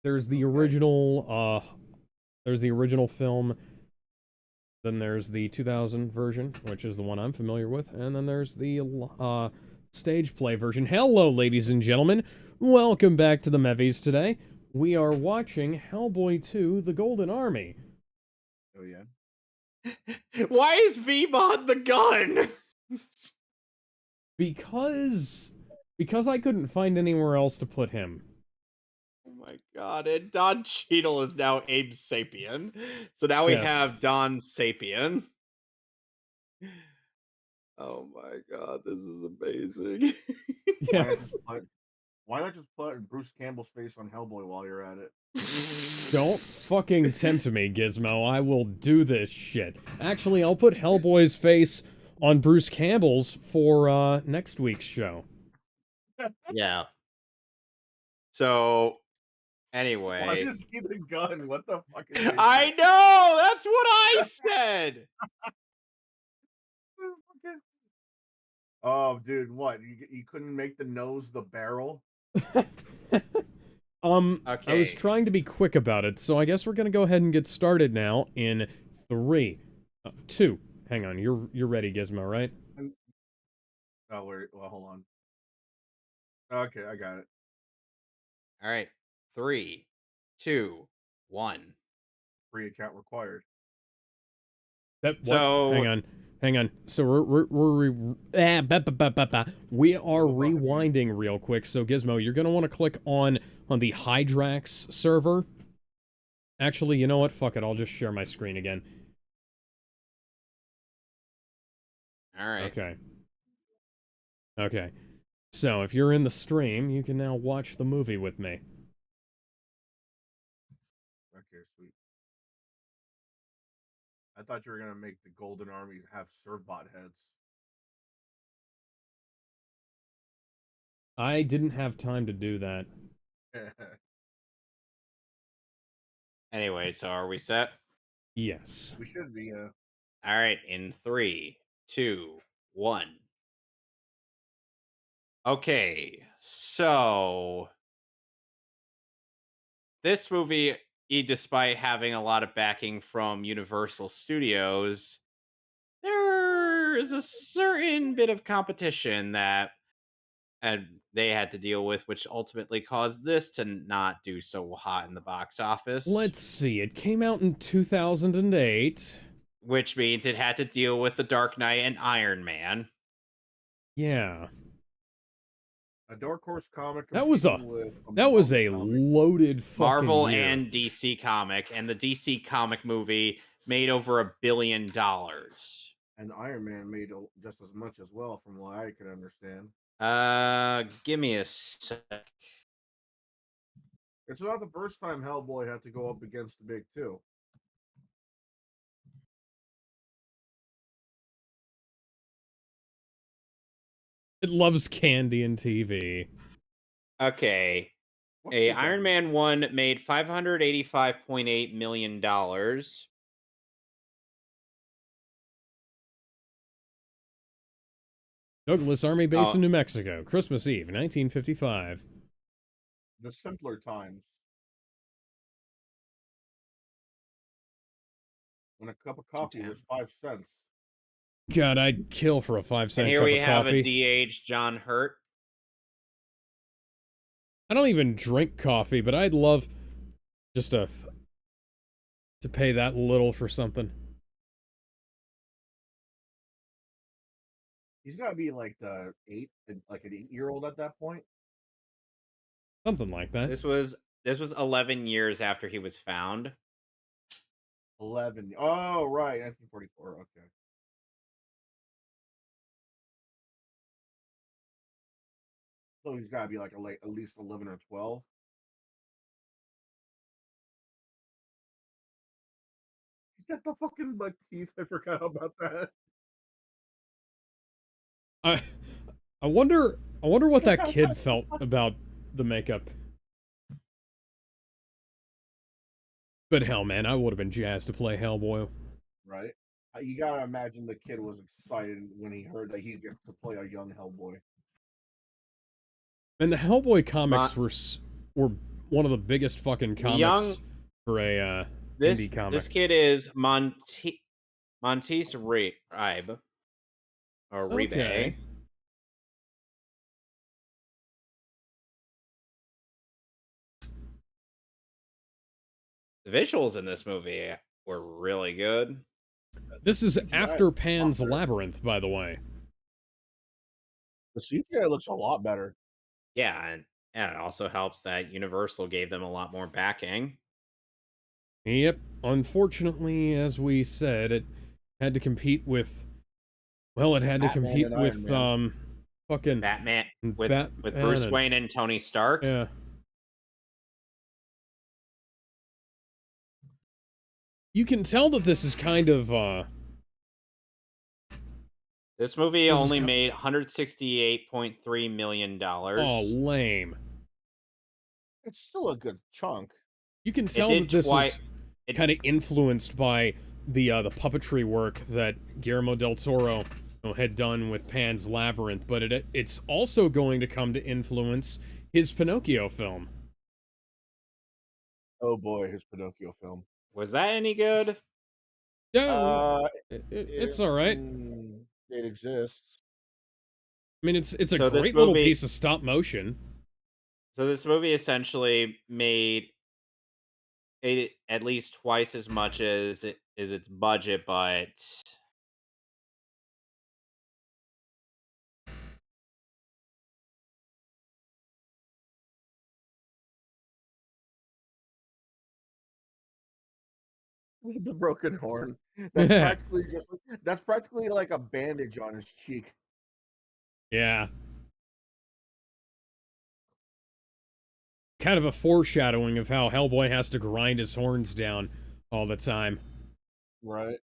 There's the Okay. original film. Then there's the 2000 version, which is the one I'm familiar with, and then there's the stage play version. Hello, ladies and gentlemen. Welcome back to the Mehvies today. We are watching Hellboy 2: The Golden Army. Oh yeah. Why is V-Mod the gun? Because I couldn't find anywhere else to put him. Oh my god, and Don Cheadle is now Abe Sapien. So now we Yes. have Don Sapien. Oh my god, this is amazing. Yes. Why not just put Bruce Campbell's face on Hellboy while you're at it? Don't fucking tempt me, Gizmo. I will do this shit. Actually, I'll put Hellboy's face on Bruce Campbell's for next week's show. Yeah. So, Why anyway. is he the gun? What the fuck is this? I know! That's what I said! Oh, dude, what? You couldn't make the nose the barrel? I was Okay. trying to be quick about it, so I guess we're gonna go ahead and get started now in 3, 2. Hang on, you're ready, Gizmo, right? Oh, wait, well, hold on. Okay, I got it. All right. 3, 2, 1. Free account required. That what? So Hang on. So we are rewinding real quick. So Gizmo, you're gonna want to click on the Hydrax server. Actually, you know what? Fuck it. I'll just share my screen again. all right. Okay. Okay. So if you're in the stream, you can now watch the movie with me. Okay, sweet. I thought you were gonna make the Golden Army have Servbot heads. I didn't have time to do that. Anyway, so are we set? Yes. We should be. All right. In 3, 2, 1. Okay. So this movie, despite having a lot of backing from Universal Studios, there is a certain bit of competition that and they had to deal with, which ultimately caused this to not do so hot in the box office. Let's see. It came out in 2008. Which means it had to deal with The Dark Knight and Iron Man. Yeah. A Dark Horse comic. That was a loaded fucking Marvel year. and DC comic, and the DC comic movie made over $1 billion. And Iron Man made just as much as well, from what I can understand. Give me a sec. It's not the first time Hellboy had to go up against the big two. It loves candy and TV. Okay. What's A the Iron gun? Man 1 made $585.8 million. Douglas Army Base in New Mexico, Christmas Eve, 1955. The simpler times. When a cup of coffee was 5 cents. God, I'd kill for a 5-cent And here cup we of have coffee. a DH John Hurt. I don't even drink coffee, but I'd love just to pay that little for something. He's got to be like an 8-year-old at that point. Something like that. This was 11 years after he was found. 11. Oh, right. 1944. Okay. So he's got to be like at least 11 or 12. He's got the fucking teeth. I forgot about that. I wonder what that kid felt about the makeup. But hell, man, I would have been jazzed to play Hellboy. Right? You gotta imagine the kid was excited when he heard that he gets to play a young Hellboy. And the Hellboy comics were one of the biggest fucking The comics young for a this indie comic. this kid is Montes Ribe or Okay. Ribe. The visuals in this movie were really good. This is CGI after looks a lot Pan's better. Labyrinth, by the way. The CGI looks a lot better. Yeah, and it also helps that Universal gave them a lot more backing. Yep. Unfortunately, as we said, it had to compete with. Well, it had to Batman compete and Iron with Man. fucking Batman with Batman Bruce and Wayne and Tony Stark. yeah. You can tell that this is kind of This movie this is only made $168.3 million. oh lame. It's still a good chunk. You can It tell that did this twice. is kind of influenced by the puppetry work that Guillermo del Toro had done with Pan's Labyrinth, but it's also going to come to influence his Pinocchio film. Oh boy, his Pinocchio film. Was that any good? Yeah, Uh, it's all right. It exists. I mean, it's a So great little piece of stop motion. So this movie essentially made it at least twice as much as its budget, but The broken horn. Yeah. That's practically like a bandage on his cheek. Yeah. Kind of a foreshadowing of how Hellboy has to grind his horns down all the time. Right.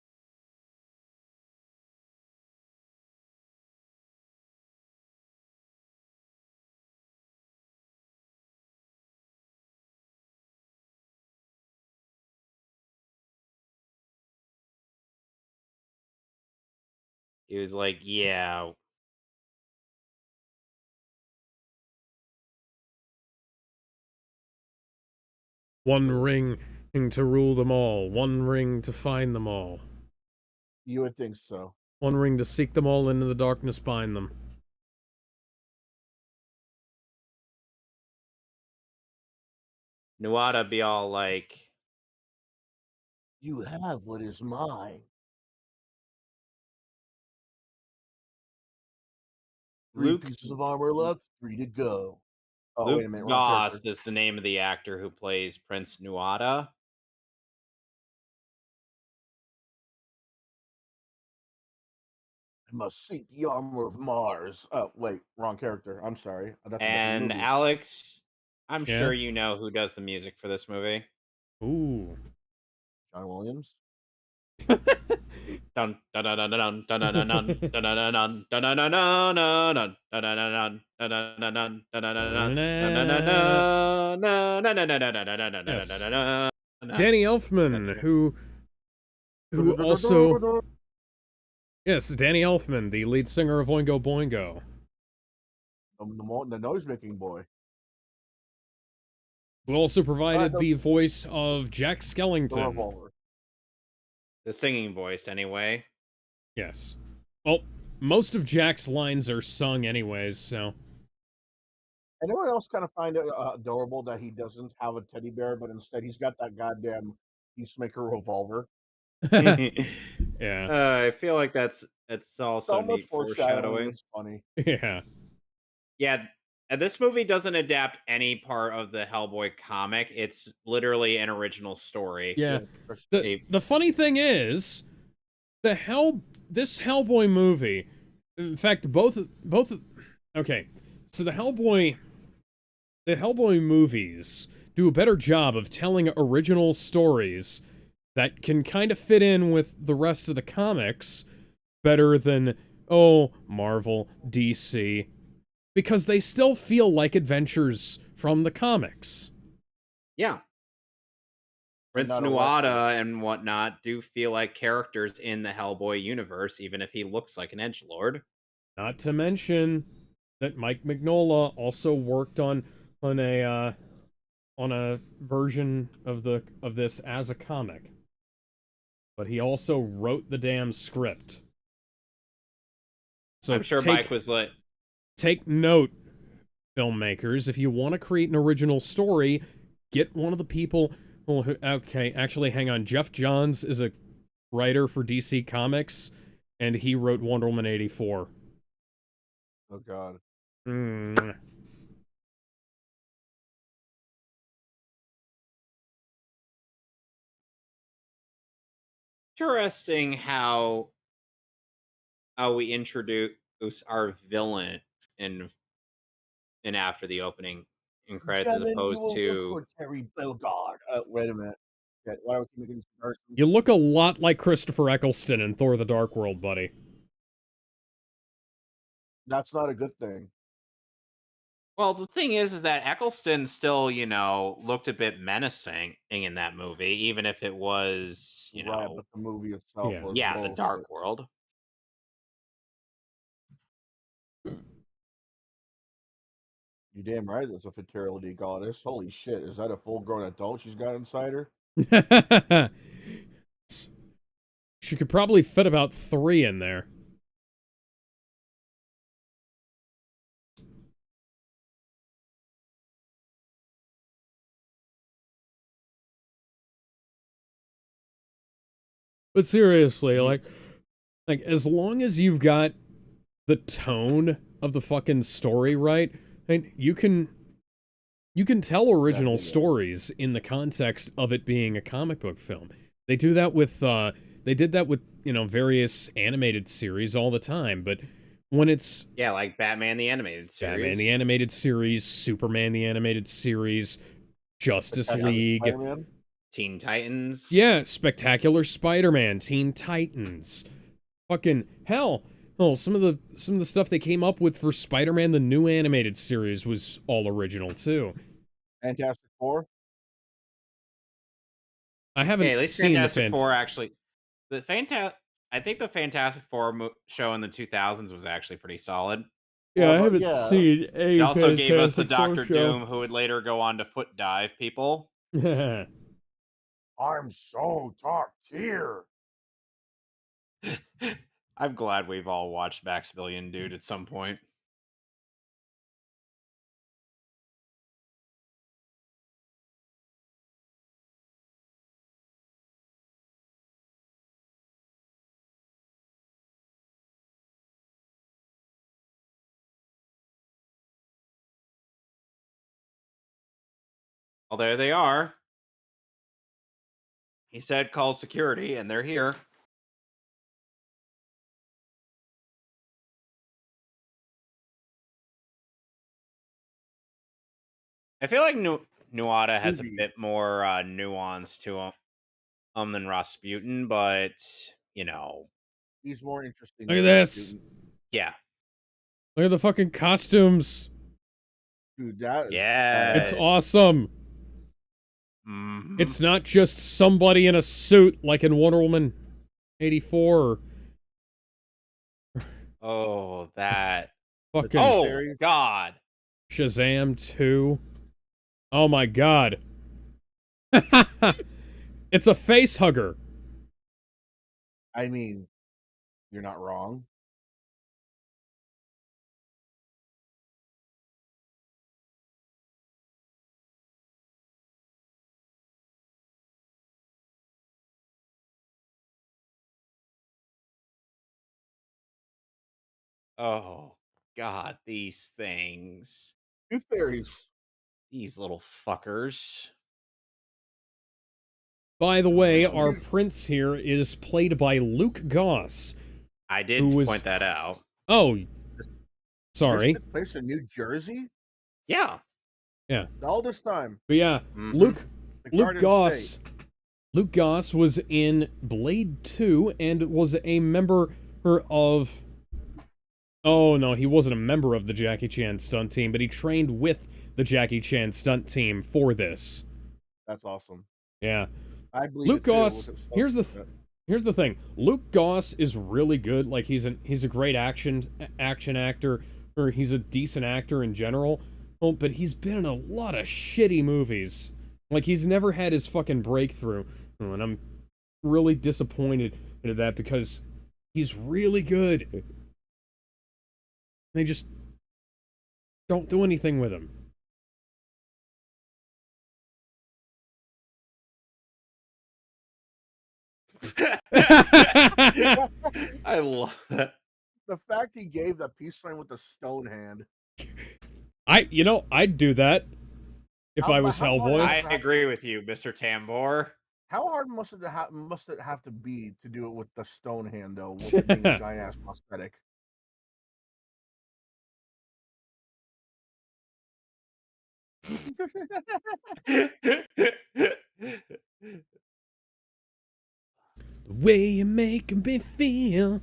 he was like, "Yeah, One ring to rule them all, one ring to find them all, You would think so. one ring to seek them all, into the darkness bind them. Nuada be all like, You have what is mine. Three Luke pieces of armor left, 3 to go. Oh, wait Luke a minute, wrong Goss character. is the name of the actor who plays Prince Nuada." I must seek the armor of Mars. Oh, wait, wrong character. I'm sorry. That's a different And movie. Alex, I'm Yeah. sure you know who does the music for this movie. Ooh. John Williams. Dun dun dun dun dun dun dun dun dun dun dun dun dun dun dun dun dun Yes. Danny Elfman, who also yes, Danny Elfman, the lead singer of Oingo Boingo, The noise-making boy. who also provided the- the voice of Jack The Skellington. revolver. The singing voice, anyway. Yes. Well, most of Jack's lines are sung anyways, so. Anyone else kind of find it adorable that he doesn't have a teddy bear, but instead he's got that goddamn peacemaker revolver? Yeah. I feel like that's also So much neat foreshadowing. foreshadowing. It's funny. Yeah. Yeah, and this movie doesn't adapt any part of the Hellboy comic. It's literally an original story. Yeah. A- The funny thing is, this Hellboy movie, in fact, both okay. So the Hellboy movies do a better job of telling original stories that can kind of fit in with the rest of the comics better than Marvel, DC, because they still feel like adventures from the comics. Yeah. Prince Not a Nuada and whatnot do feel like characters in the Hellboy universe, even if he looks like an edgelord. Not to mention that Mike Mignola also worked on a on a version of this as a comic. But he also wrote the damn script. So I'm sure Mike was like, take note, filmmakers, if you want to create an original story, get one of the people. Well, okay, actually, hang on. Jeff Johns is a writer for DC Comics, and he wrote Wonder Woman 84. Oh God. interesting how we introduce our villain in after the opening in credits as Gentlemen, you opposed will look to for Terry. Oh God. Wait a minute. Okay, why are we making this comparison? You look a lot like Christopher Eccleston in Thor: The Dark World, buddy. That's not a good thing. well, the thing is that Eccleston still, looked a bit menacing in that movie, even if it was, Right, but the movie itself Yeah. was the bullshit. Dark World. You damn right it's a fertility goddess. Holy shit, is that a full-grown adult she's got inside her? She could probably fit about 3 in there. But seriously, like as long as you've got the tone of the fucking story right, and you can tell original stories in the context of it being a comic book film. They do that with they did that with, various animated series all the time, but when it's like Batman the Animated Series. Batman the Animated Series, Superman the Animated Series, Justice League, Spider-Man? Teen Titans. yeah, Spectacular Spider-Man, Teen Titans, fucking hell. Oh, some of the stuff they came up with for Spider-Man the new animated series was all original too. Fantastic Four? I haven't at least seen Fantastic Four actually. I think the Fantastic Four show in the 2000s was actually pretty solid. Yeah, Well, I haven't yeah. seen a It also gave us the Fantastic Four Doctor show. Doom, who would later go on to foot dive people. I'm so top tier. I'm glad we've all watched Maximilian Dude at some point. Well, there they are. He said call security, and they're here. I feel like Nuada has a bit more nuance to him than Rasputin, but He's more interesting. Look at this. Rasputin. Yeah. Look at the fucking costumes. Dude, that is Yes. It's awesome. Mm-hmm. It's not just somebody in a suit like in Wonder Woman 84. Oh, that. Fucking Oh, God. Shazam 2. Oh my God. It's a face hugger. I mean, you're not wrong. Oh, God, these things. Tooth fairies. These little fuckers. By the way, our prince here is played by Luke Goss. I did point that out. Oh, sorry. This took place in New Jersey? Yeah. Yeah. All this time. But yeah, Luke Goss was in Blade 2 and was a member of... Oh, no, he wasn't a member of the Jackie Chan stunt team, but he trained with the Jackie Chan stunt team for this. That's awesome. Yeah. I believe Luke Goss, here's the thing. Luke Goss is really good. Like, he's a great action actor, or he's a decent actor in general. Oh, but he's been in a lot of shitty movies. Like, he's never had his fucking breakthrough. Oh, and I'm really disappointed in that because he's really good. They just don't do anything with him. I love that. The fact he gave that peace sign with the stone hand. I'd do that if I was Hellboy. I agree with you, Mr. Tambor. How hard must it have to be to do it with the stone hand, though, with it being a giant ass prosthetic? The way you make me feel.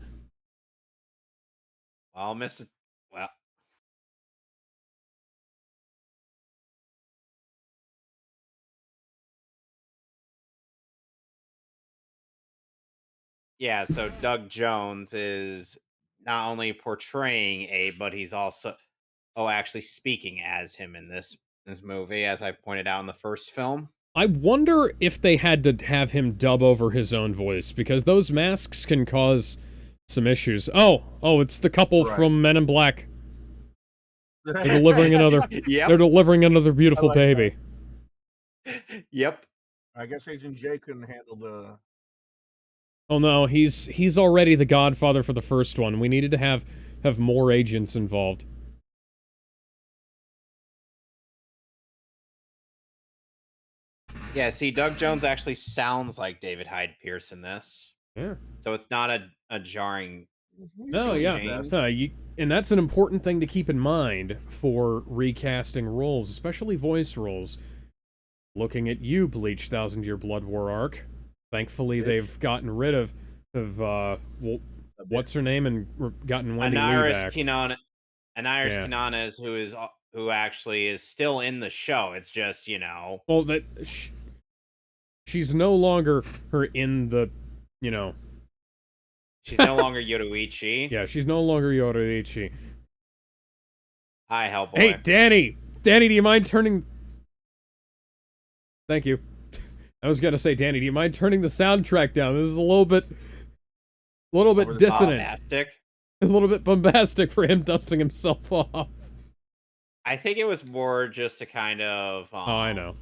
Well, Mr. Well, yeah, so Doug Jones is not only portraying Abe, but he's also actually speaking as him in this movie, as I've pointed out in the first film. I wonder if they had to have him dub over his own voice, because those masks can cause some issues. Oh, it's the couple from Men in Black. They're delivering another. Yep. They're delivering another beautiful baby. Yep. I guess Agent J couldn't handle the. Oh no, he's already the godfather for the first one. We needed to have more agents involved. Yeah, see, Doug Jones actually sounds like David Hyde Pierce in this. Yeah. So it's not a jarring. No, yeah. change. And that's an important thing to keep in mind for recasting roles, especially voice roles. Looking at you, Bleach 1,000-Year Blood War arc. Thankfully, they've gotten rid of what's her name, and gotten Wendy Lee back. Anaris Kinanes, who actually is still in the show. It's just, Well, she's no longer in the, she's no longer Yoruichi. Yeah, she's no longer Yoruichi. Hi, Hellboy. Hey, Danny! Danny, do you mind turning... Thank you. I was gonna say, Danny, do you mind turning the soundtrack down? This is a little bit dissonant. Bombastic. A little bit bombastic for him dusting himself off. I think it was more just to kind of... oh, I know.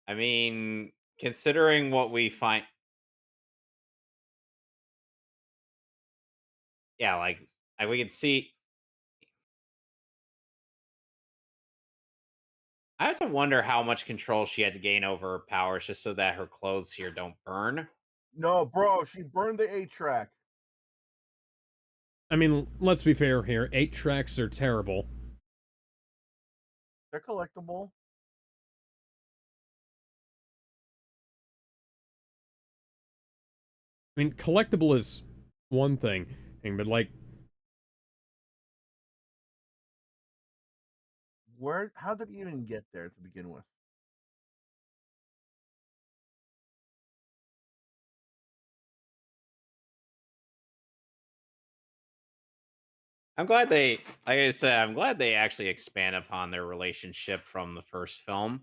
I mean, considering what we find... Yeah, like we can see... I have to wonder how much control she had to gain over her powers just so that her clothes here don't burn. No, bro, she burned the 8-track. I mean, let's be fair here. 8-tracks are terrible. They're collectible. I mean, collectible is one thing, but like... How did he even get there to begin with? I'm glad they, like I said, I'm glad they actually expand upon their relationship from the first film.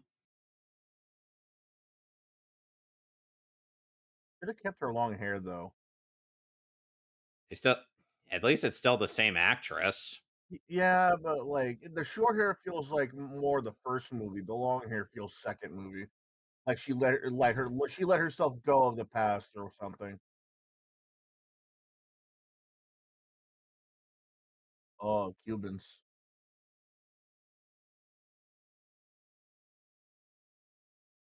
Should have kept her long hair, though. At least it's still the same actress. Yeah, but like the short hair feels like more the first movie. The long hair feels second movie. Like she let herself go of the past or something. Oh, Cubans.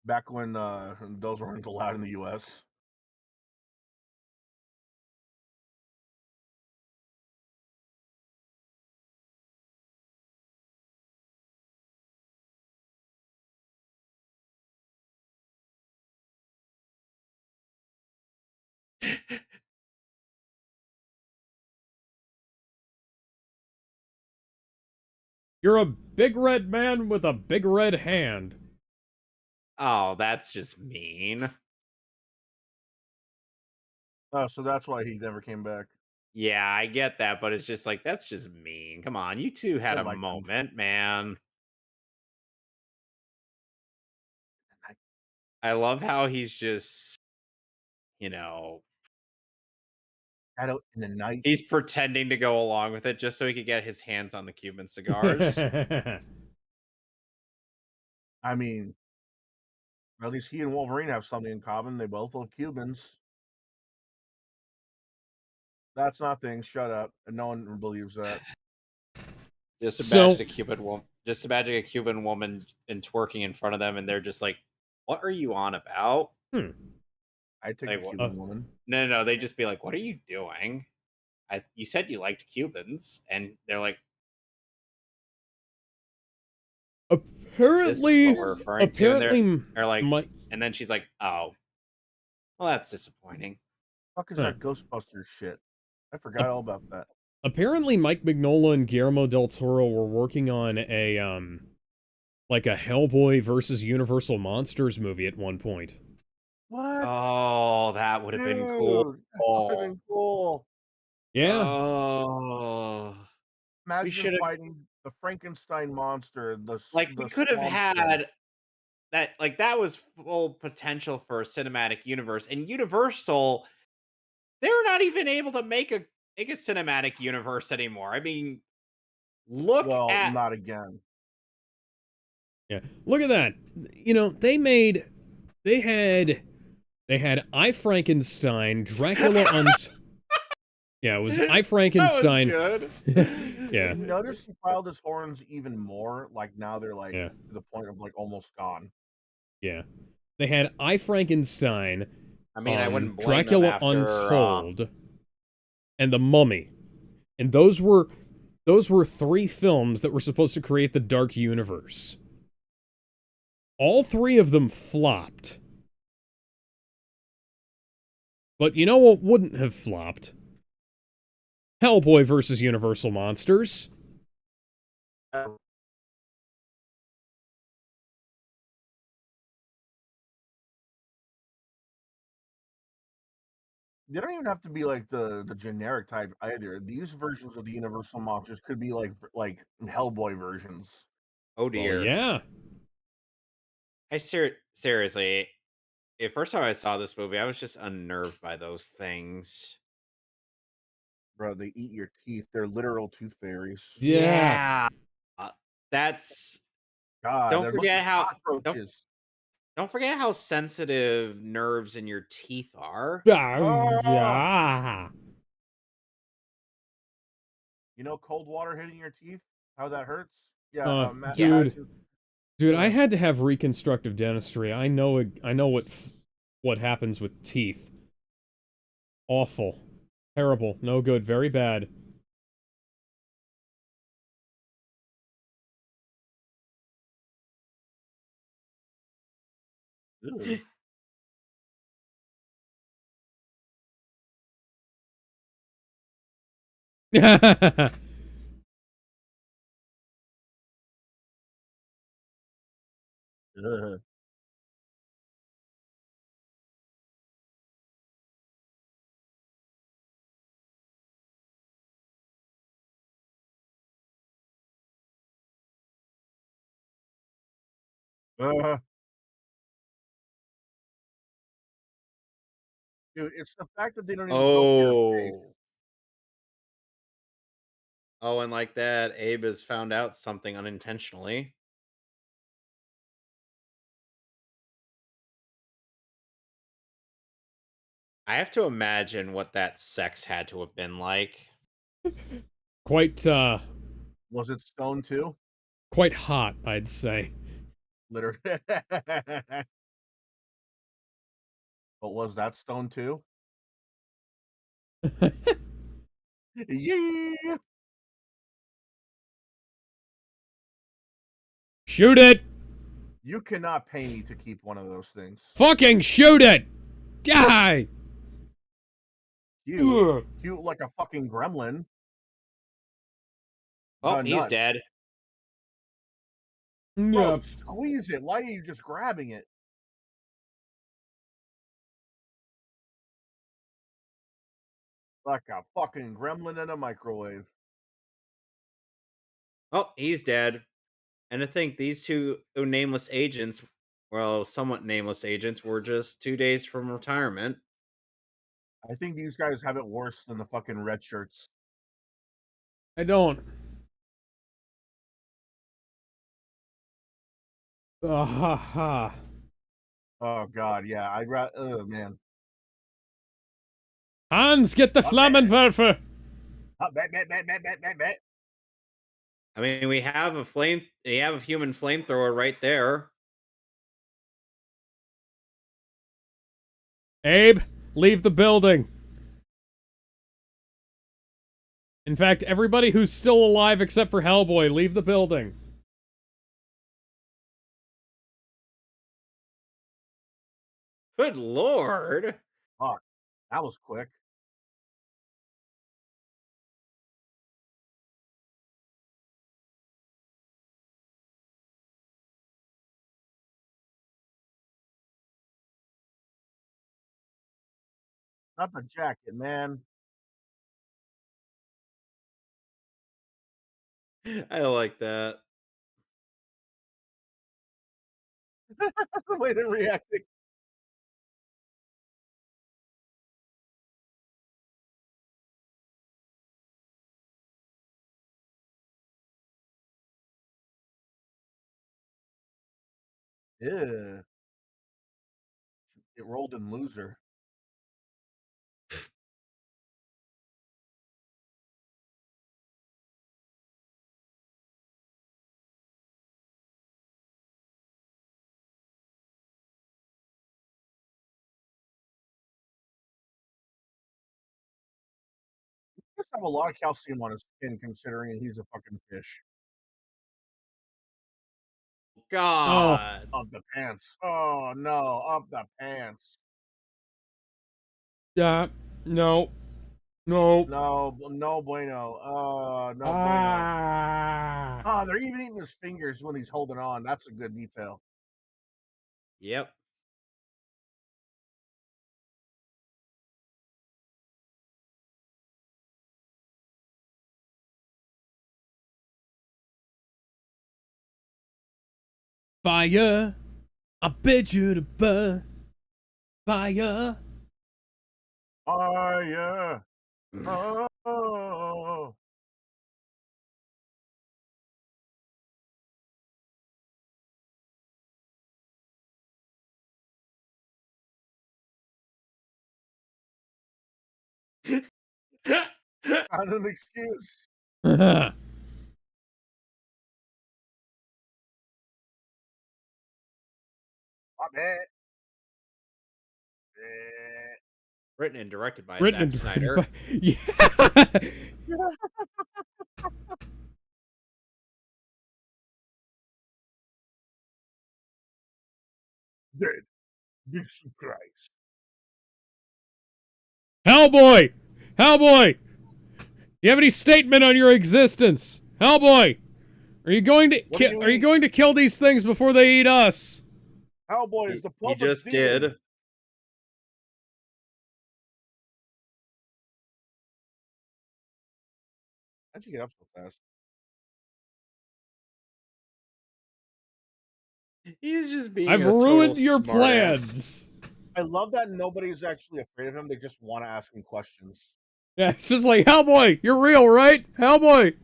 Back when those weren't allowed in the U.S. You're a big red man with a big red hand. Oh, that's just mean. Oh, so that's why he never came back. Yeah, I get that, but it's just like that's just mean. Come on, you two I had a like him. moment, man. I I love how he's just, you know, got out in the night. he's pretending to go along with it just so he could get his hands on the Cuban cigars. I mean, at least he and Wolverine have something in common. They both love Cubans. That's not things. Shut up. And no one believes that. Just So, imagine just imagine a Cuban woman and twerking in front of them, and they're just like, "What are you on about?" hmm, I take the Like, what? uh, Cuban woman. No. They just be like, "What are you doing? You said you liked Cubans," and they're like, "This is what apparently, we're referring to," and apparently, they're like, Mike, and then she's like, "Oh, well, that's disappointing." Fuck is huh, that Ghostbusters shit? I forgot ap- all about that. apparently, Mike Mignola and Guillermo del Toro were working on a like a Hellboy versus Universal Monsters movie at one point. What? Oh, that would have been cool. Dude, that would have been cool. Yeah, Oh, we Imagine should have fighting the Frankenstein monster, like we the could have swamp thing. had that like that was full potential for a cinematic universe. And Universal, they're not even able to make a cinematic universe anymore. I mean, look Well, at not again. yeah. Look at that. You know, they had they had I Frankenstein, Dracula yeah, it was I that was Frankenstein. good. Yeah, You notice he piled his horns even more. Like now they're like yeah, to the point of like almost gone. yeah. They had I Frankenstein, I mean, I wouldn't blame them Dracula after Untold, and The Mummy. And those were three films that were supposed to create the Dark Universe. All three of them flopped. But you know what wouldn't have flopped? Hellboy versus Universal Monsters. They don't even have to be like the generic type either. These versions of the Universal monsters could be like Hellboy versions. oh Well, dear. yeah. Seriously, the first time I saw this movie, I was just unnerved by those things. Bro, they eat your teeth. They're literal tooth fairies. Yeah. Yeah. Uh, that's God, don't they're looking forget how don't cockroaches. don't forget how sensitive nerves in your teeth are. Ah! Yeah. You know, cold water hitting your teeth, how that hurts. Yeah, Yeah. Dude, imagine. dude, Go I ahead. had to have reconstructive dentistry. I know what happens with teeth. Awful. Terrible. No good. Very bad. Ew. Ugh. Uh, Dude, it's the fact that they don't even go for your face. Oh. Oh, and like that, Abe has found out something unintentionally. I have to imagine what that sex had to have been like. Quite Was it Stone too? quite hot, I'd say. Literally. But was that Stone too? Yeah. Shoot it! You cannot pay me to keep one of those things. Fucking shoot it! Die! Cute. Ugh. Cute like a fucking gremlin. Oh, The he's nuts. dead. Bro, Yep. squeeze it. Why are you just grabbing it? Like a fucking gremlin in a microwave. Oh, he's dead. And I think these two nameless agents, well, somewhat nameless agents, were just 2 days from retirement. I think these guys have it worse than the fucking red shirts. I don't. Ha ha. Oh god, yeah. I'd rather. Oh man. Hans, get the Flammenwerfer! Bet. I mean, we have a human flamethrower right there. Abe, leave the building. In fact, everybody who's still alive except for Hellboy, leave the building. Good lord. Fuck, that was quick. Not the jacket, man. I like that. The way they're reacting. Yeah. It rolled in loser. He must have a lot of calcium on his skin, considering he's a fucking fish. Oh, God. Up the pants. Oh no, up the pants. yeah, no, no. No, no bueno. No bueno. Ah. Ah, they're even eating his fingers when he's holding on. That's a good detail. Yep. Fire, I bid you to burn. Fire. Oh yeah. Oh. Found an excuse. My bad. Written and directed by Written Zack and directed by. Snyder. Yeah. Dead. Big surprise. Hellboy! Hellboy! You have any statement on your existence? Hellboy! Are you going to What do you are you eat? going to kill these things before they eat us? Hellboy is the He public just demon. did. How'd you get up so fast? He's just being I've a total ruined your smartass. plans. I love that nobody's actually afraid of him. They just want to ask him questions. Yeah, it's just like, Hellboy, you're real, right? Hellboy,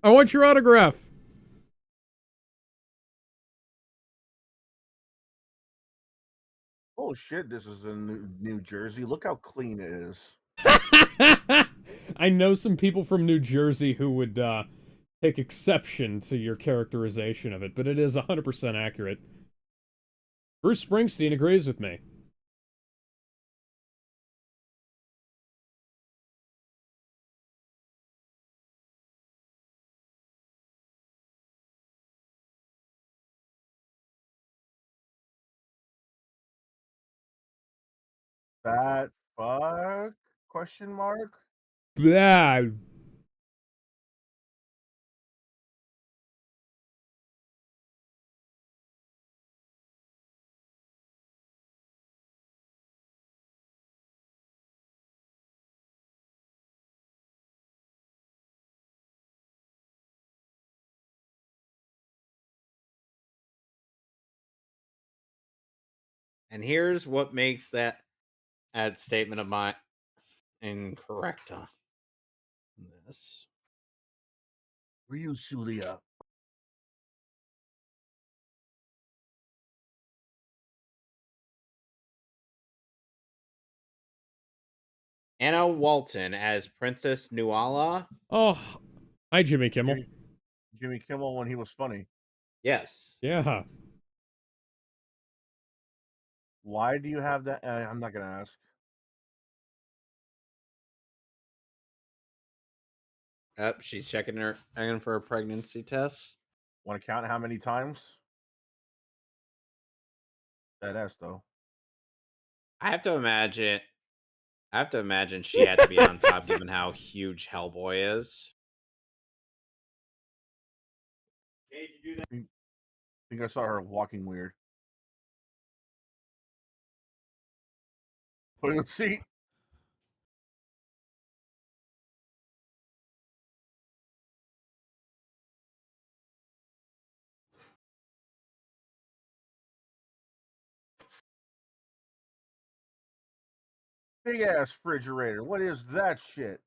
I want your autograph. Oh shit, this is in New Jersey. Look how clean it is. I know some people from New Jersey who would take exception to your characterization of it, but it is 100% accurate. Bruce Springsteen agrees with me. That fuck? Question mark? Yeah, And here's what makes that ad statement of mine incorrect on this. Ryusulia. Anna Walton as Princess Nuala. Oh, hi, Jimmy Kimmel. Jimmy Kimmel when he was funny. Yes. Yeah. Why do you have that? I'm not gonna ask. Up, she's checking for a pregnancy test. Want to count how many times? That ass though. I have to imagine. She had to be on top, given how huge Hellboy is. I think I saw her walking weird. Put in the seat. Big ass refrigerator. What is that shit?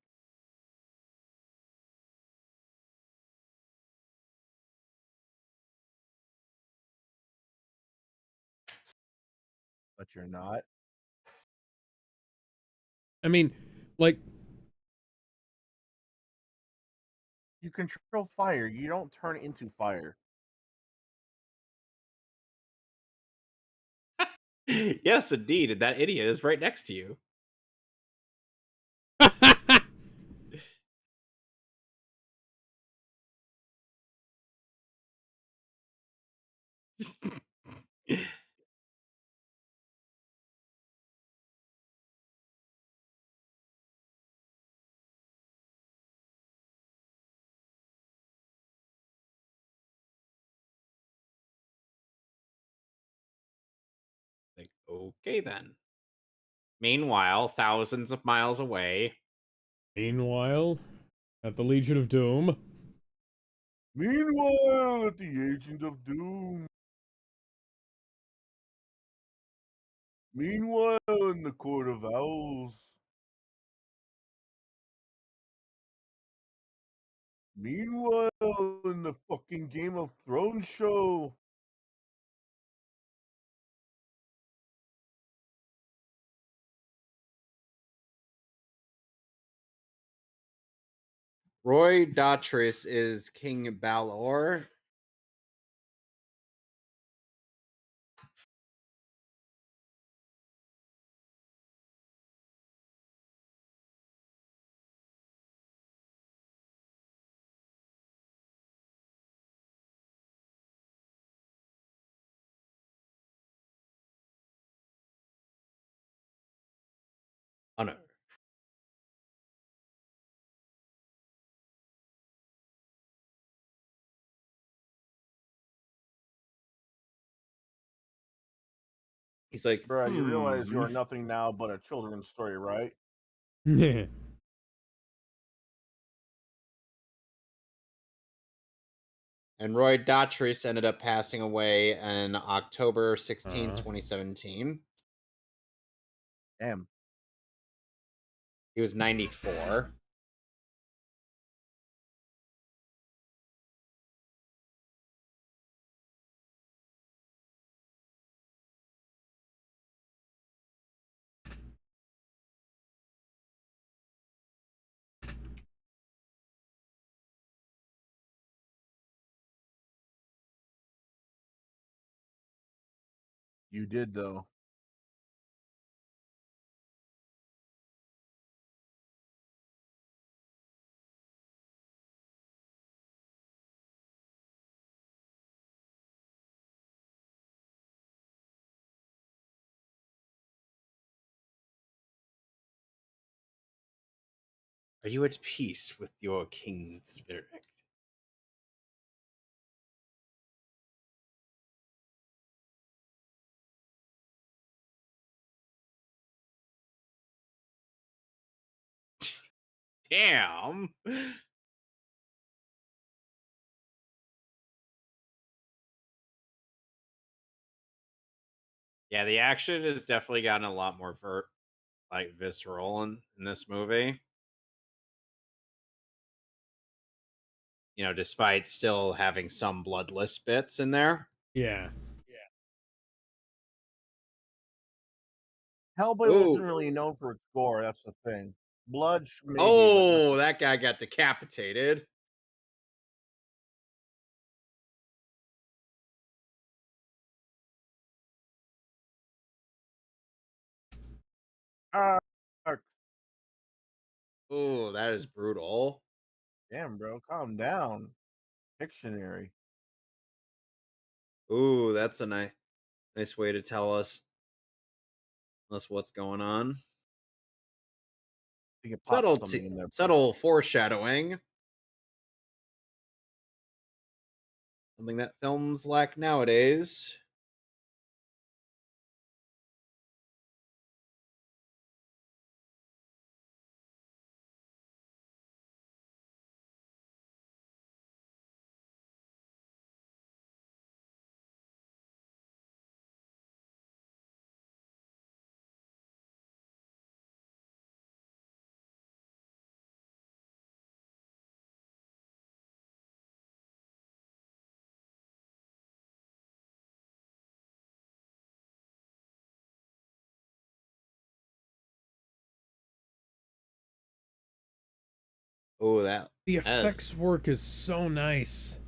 But you're not. I mean, like, You control fire. You don't turn into fire. Yes, indeed. And that idiot is right next to you. Like, okay then. Meanwhile, thousands of miles away. meanwhile, at the Legion of Doom. Meanwhile, at the Agent of Doom. Meanwhile, in the Court of Owls. Meanwhile, in the fucking Game of Thrones show. Roy Dotrice is King Balor. Oh no. He's like, Bruh, you realize you are nothing now but a children's story, right? And Roy Dotrice ended up passing away on October 16, 2017. Damn. He was 94. You did, though. Are you at peace with your king's verdict? Damn. Yeah, the action has definitely gotten a lot more like visceral in this movie. Despite still having some bloodless bits in there. Yeah. Hellboy Ooh. wasn't really known for its gore. That's the thing. Blood, maybe, but Oh, that guy got decapitated. uh, Ooh, that is brutal. damn, bro, calm down. Dictionary. Ooh, that's a nice way to tell us what's going on. You could pop Subtle something in there. subtle foreshadowing. Something that films lack nowadays. Oh, The that is, effects work is so nice.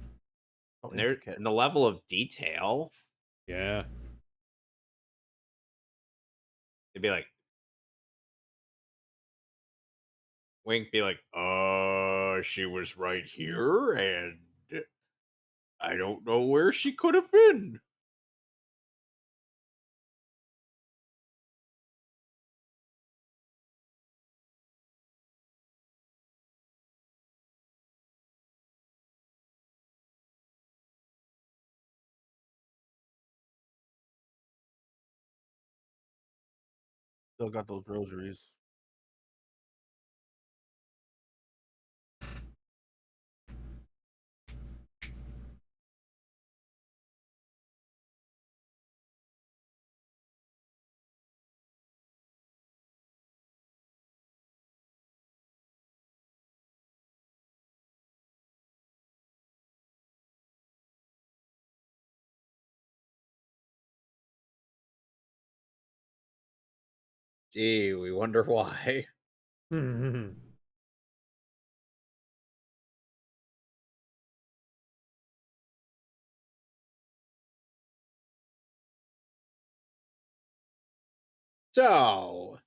So and there intricate. and the level of detail. Yeah. It'd be like Wink be like, she was right here, and I don't know where she could have been. Still got those rosaries. Gee, we wonder why. So,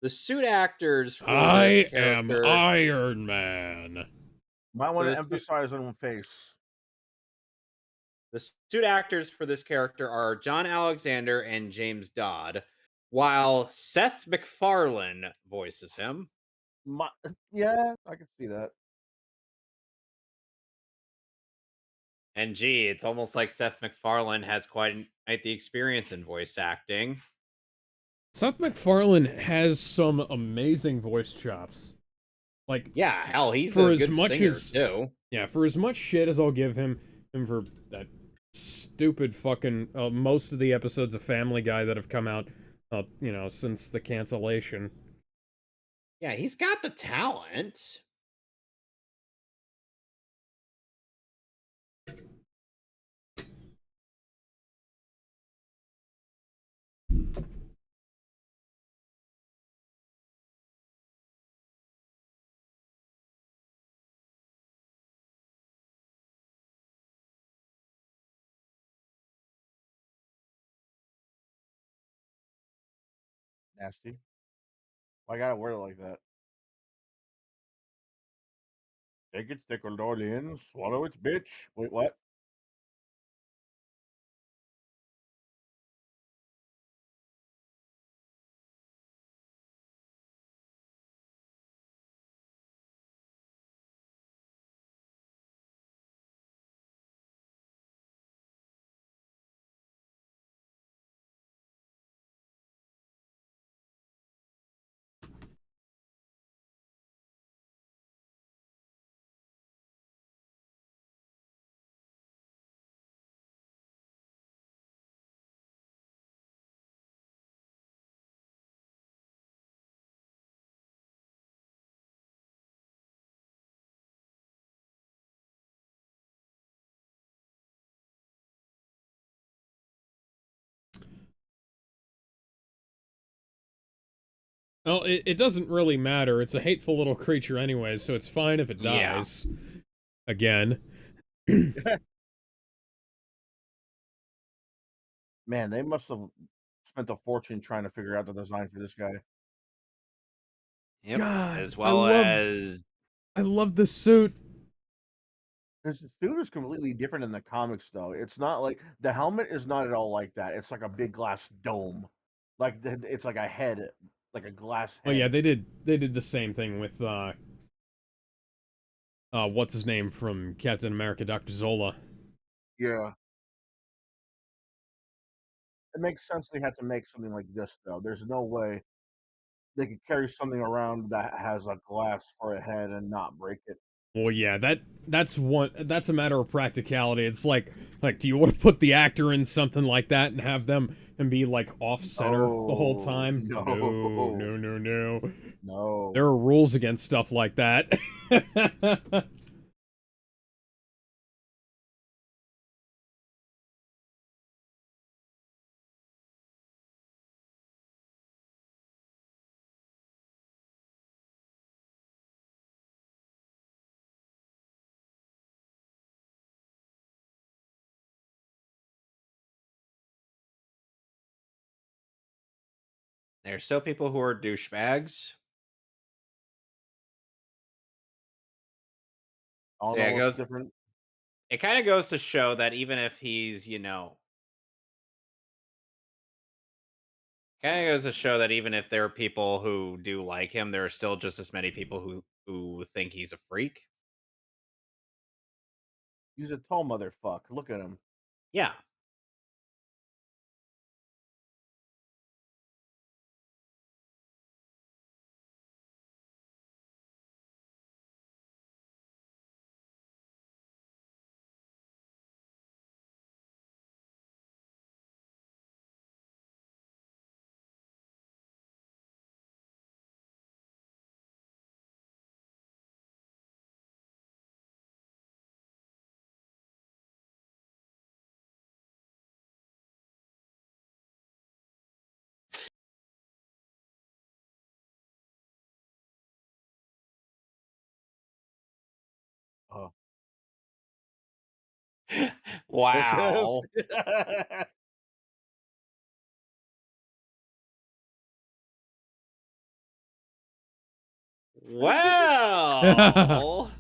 the suit actors for this I am character. Iron Man. Might So want the to emphasize on face. the suit actors for this character are John Alexander and James Dodd, while Seth MacFarlane voices him. My, yeah, I can see that. And gee, it's almost like Seth MacFarlane has quite the experience in voice acting. Seth MacFarlane has some amazing voice chops. Like, Yeah, hell, he's for a as good much singer as too. yeah, for as much shit as I'll give him for that stupid fucking most of the episodes of Family Guy that have come out, since the cancellation. Yeah, he's got the talent. Nasty. Why I gotta wear it like that? Take it, stick it all in, swallow it, bitch. Wait, what? Well, it doesn't really matter. It's a hateful little creature anyways, so it's fine if it Yeah. dies. Again. Man, they must have spent a fortune trying to figure out the design for this guy. Yep. God, As well as I love the suit. His suit is completely different in the comics, though. It's not like the helmet is not at all like that. It's like a big glass dome, like it's like a head, like a glass Oh yeah, head. they did the same thing with what's his name from Captain America, Dr. Zola. Yeah, it makes sense they had to make something like this, though. There's no way they could carry something around that has a glass for a head and not break it. Well, yeah, that's a matter of practicality. It's like do you want to put the actor in something like that and have them and be like off center the whole Oh time? No, no, no, no, no. There no! are rules against stuff like that. there's still people who are douchebags. I So don't yeah, know what's different. it kind of goes to show that even if he's, kind of goes to show that even if there are people who do like him, there are still just as many people who think he's a freak. He's a tall motherfucker. Look at him. Yeah. Oh, this is. Wow. Well,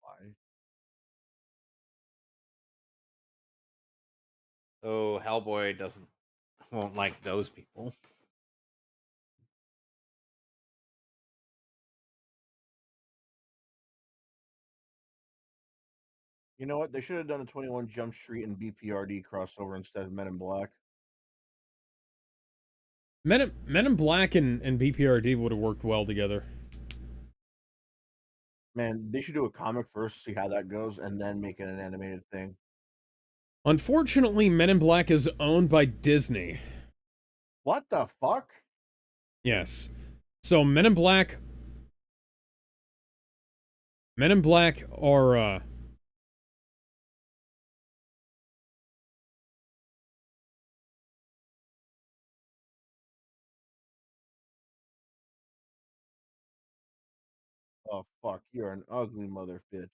Why? oh, Hellboy doesn't won't like those people. You know what? They should have done a 21 Jump Street and BPRD crossover instead of Men in Black. Men in Black and BPRD would have worked well together. Man, they should do a comic first, see how that goes, and then make it an animated thing. Unfortunately, Men in Black is owned by Disney. What the fuck? Yes. So Men in Black are Oh fuck, you're an ugly mother bitch.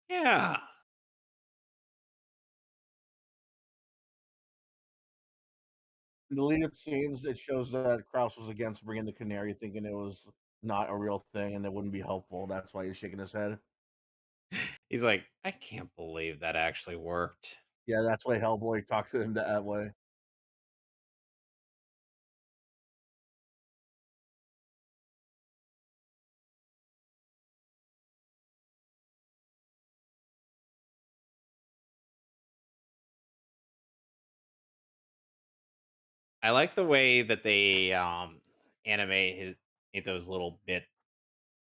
Yeah. In the lead up scenes, it shows that Kraus was against bringing the canary, thinking it was not a real thing and it wouldn't be helpful. That's why he's shaking his head. He's like, I can't believe that actually worked. Yeah, that's why Hellboy talked to him that way. I like the way that they animate those little bit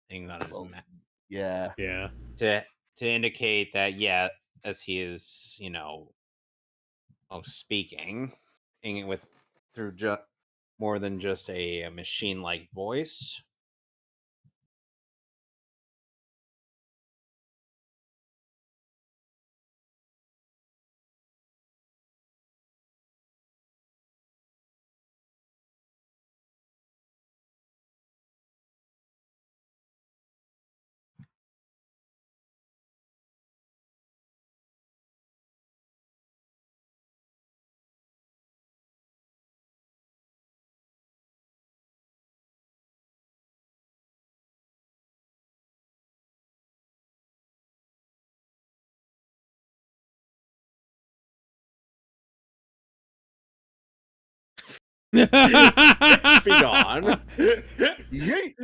things on his Well, map yeah. Yeah. to indicate that, yeah, as he is, speaking with through just more than just a machine like voice. Be gone. Yeet.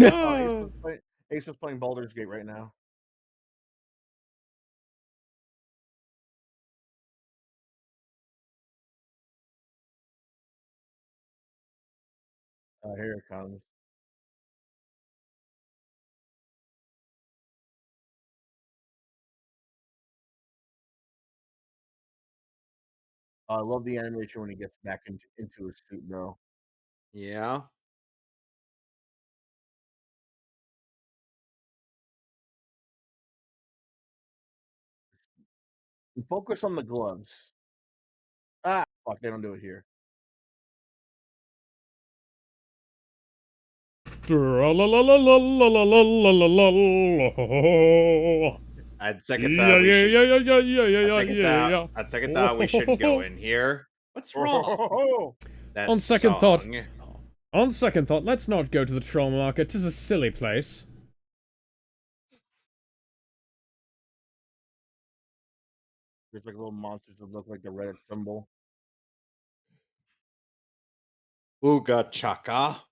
Oh, Oh. Ace is playing Baldur's Gate right now. Here it comes. I love the animation when he gets back into his suit, bro. Yeah. And focus on the gloves. Ah, fuck, they don't do it here. I'd second Yeah, that. We yeah, should. yeah, yeah, yeah, yeah, yeah, I'd yeah, second that. yeah. I'd second that. We shouldn't go in here. What's wrong? That On second thought, song. let's not go to the troll market. 'Tis a silly place. There's like little monsters that look like the Reddit symbol. Ooga chaka.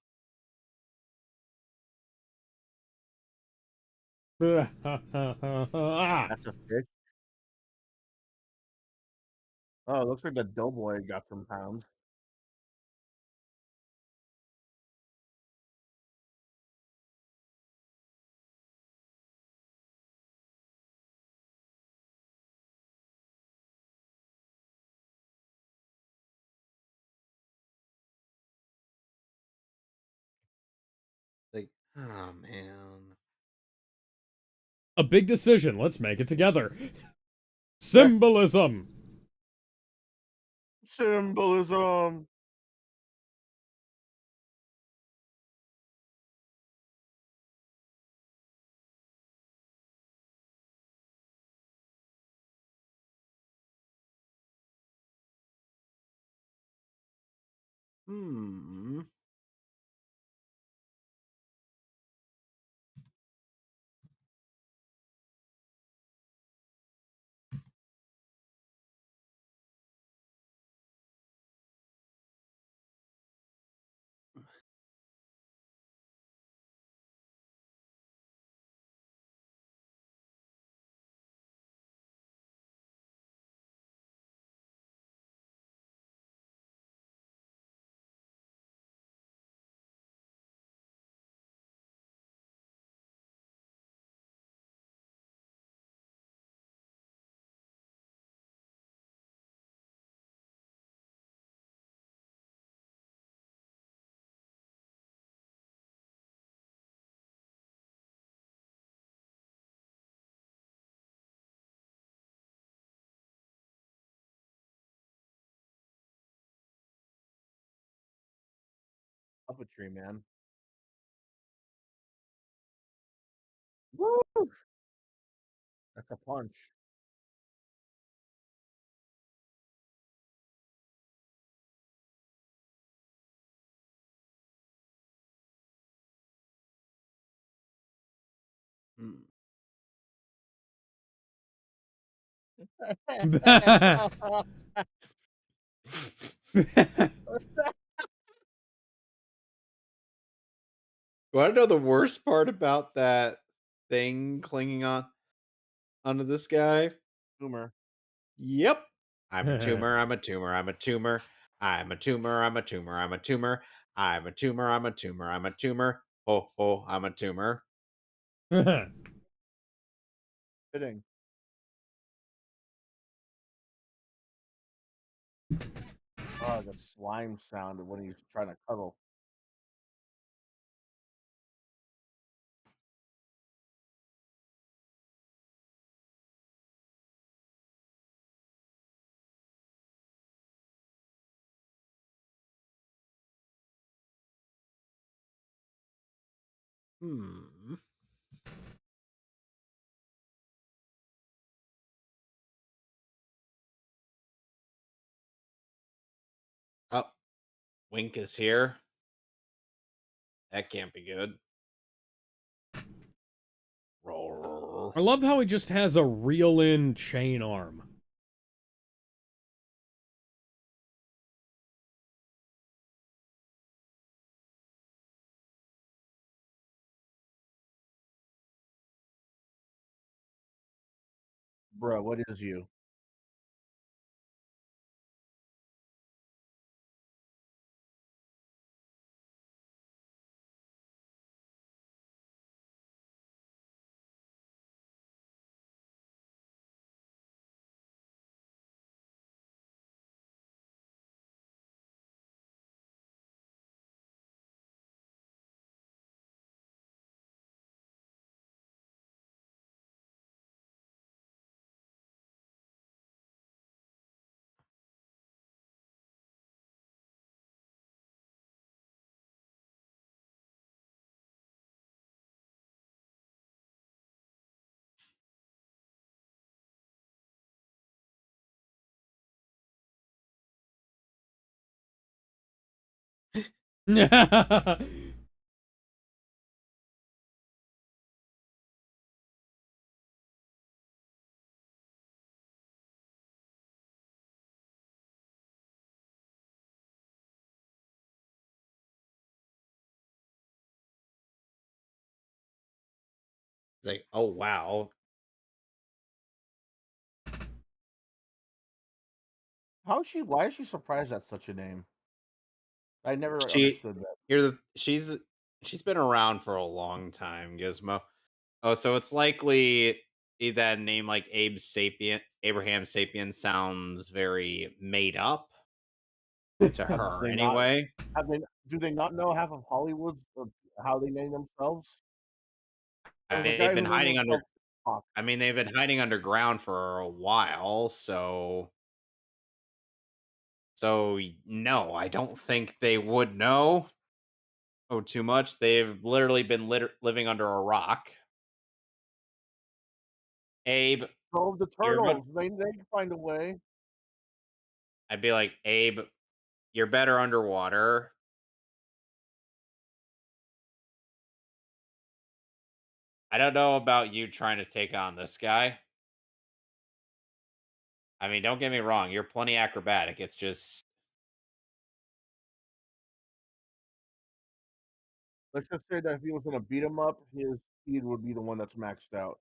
Ah. That's a fish. Oh, it looks like the Doughboy got some pounds. Like, oh man. A big decision. Let's make it together. Yeah. Symbolism. Symbolism. Hmm. Puppetry, man. Woo! That's a punch. Hmm. wanna know the worst part about that thing clinging on onto this guy? Tumor. Yep. I'm a tumor, I'm a tumor, I'm a tumor. I'm a tumor, I'm a tumor, I'm a tumor. I'm a tumor, I'm a tumor, I'm a tumor. Oh, oh, I'm a tumor. Fitting. Oh, the slime sound of when he's trying to cuddle. Hmm. Oh, Wink is here. That can't be good. Roar. I love how he just has a reel-in chain arm. Bro, what is you? It's like, oh wow. Why is she surprised that's such a name? I never She understood that. You're the she's been around for a long time, Gizmo. Oh, so it's likely that a name like Abraham Sapien sounds very made up to Have her they not anyway. have they do they not know half of Hollywood of how they name themselves? There was a They've guy been who named hiding under himself Spock. I mean, they've been hiding underground for a while, no, I don't think they would know. Oh, too much. They've literally been living under a rock. Abe, So the you're good. turtles, they can find a way. I'd be like, Abe, you're better underwater. I don't know about you trying to take on this guy. I mean, don't get me wrong, you're plenty acrobatic. It's just Let's just say that if he was gonna beat him up, his speed would be the one that's maxed out.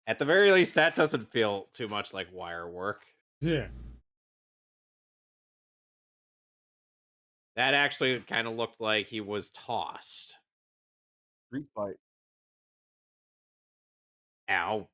at the very least, that doesn't feel too much like wire work. Yeah. That actually kind of looked like he was tossed. Street fight. Ow.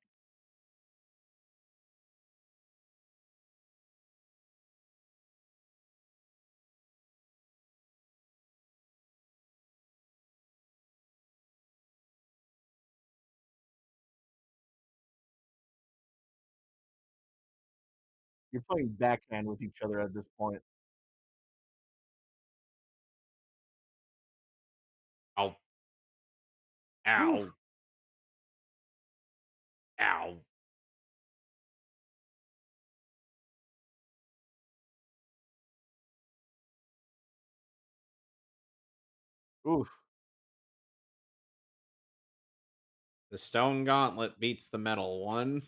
You're playing backhand with each other at this point. Ow. Oof. Ow. Ow. Oof. The stone gauntlet beats the metal one.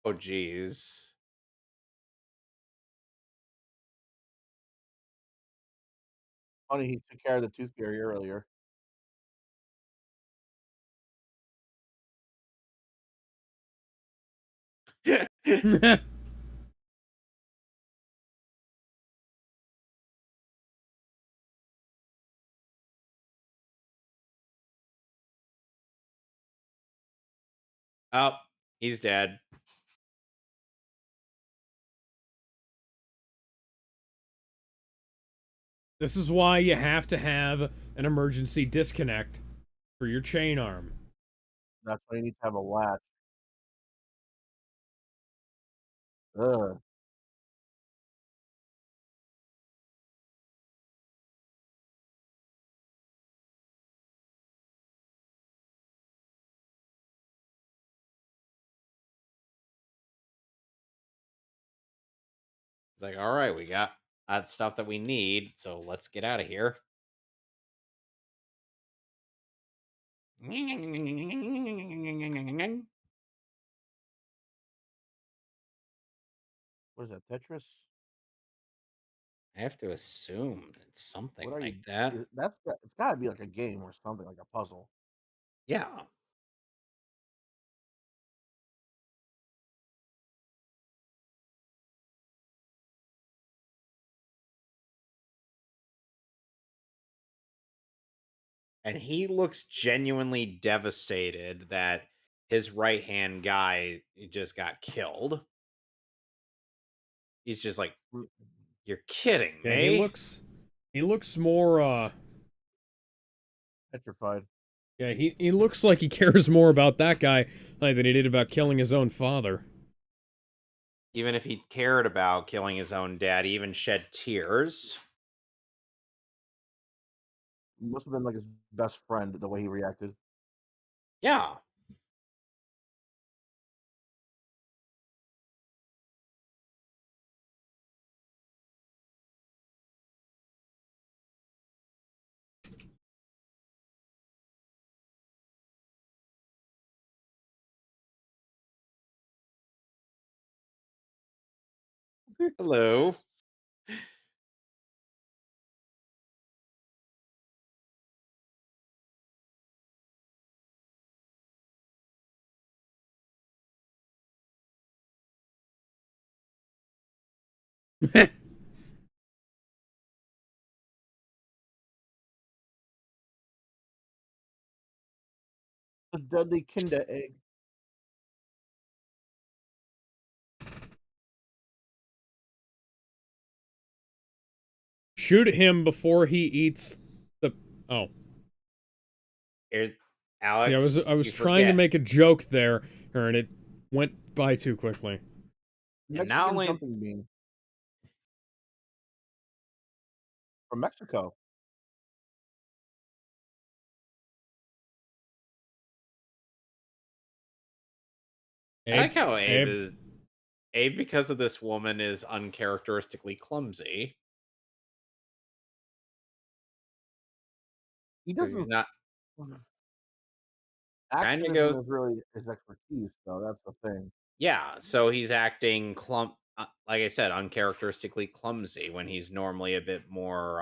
Oh, geez. Funny he took care of the tooth fairy earlier. Oh, he's dead. This is why you have to have an emergency disconnect for your chain arm. That's why you need to have a latch. Ugh. It's like, all right, we got that stuff that we need, so let's get out of here. What is that, Tetris? I have to assume it's something What are you? like that. It's gotta be like a game or something, like a puzzle. Yeah. And he looks genuinely devastated that his right hand guy just got killed. He's just like, Mm, you're kidding Yeah, me. he looks more Petrified. yeah, he looks like he cares more about that guy than he did about killing his own father. Even if he cared about killing his own dad, he even shed tears. Must have been like his best friend the way he reacted. Yeah. Hello. The deadly Kinder egg. Shoot him before he eats the oh. Here's See, Alex. I was You trying to forget. make a joke there, and it went by too quickly. And not Mexican only jumping bean from Mexico. I like Abe, how Abe Abe, is Abe because of this woman is uncharacteristically clumsy. He Because he's doesn't. not kind Action of isn't goes. his really his expertise, though. That's the thing. Yeah, so he's acting like I said, uncharacteristically clumsy when he's normally a bit more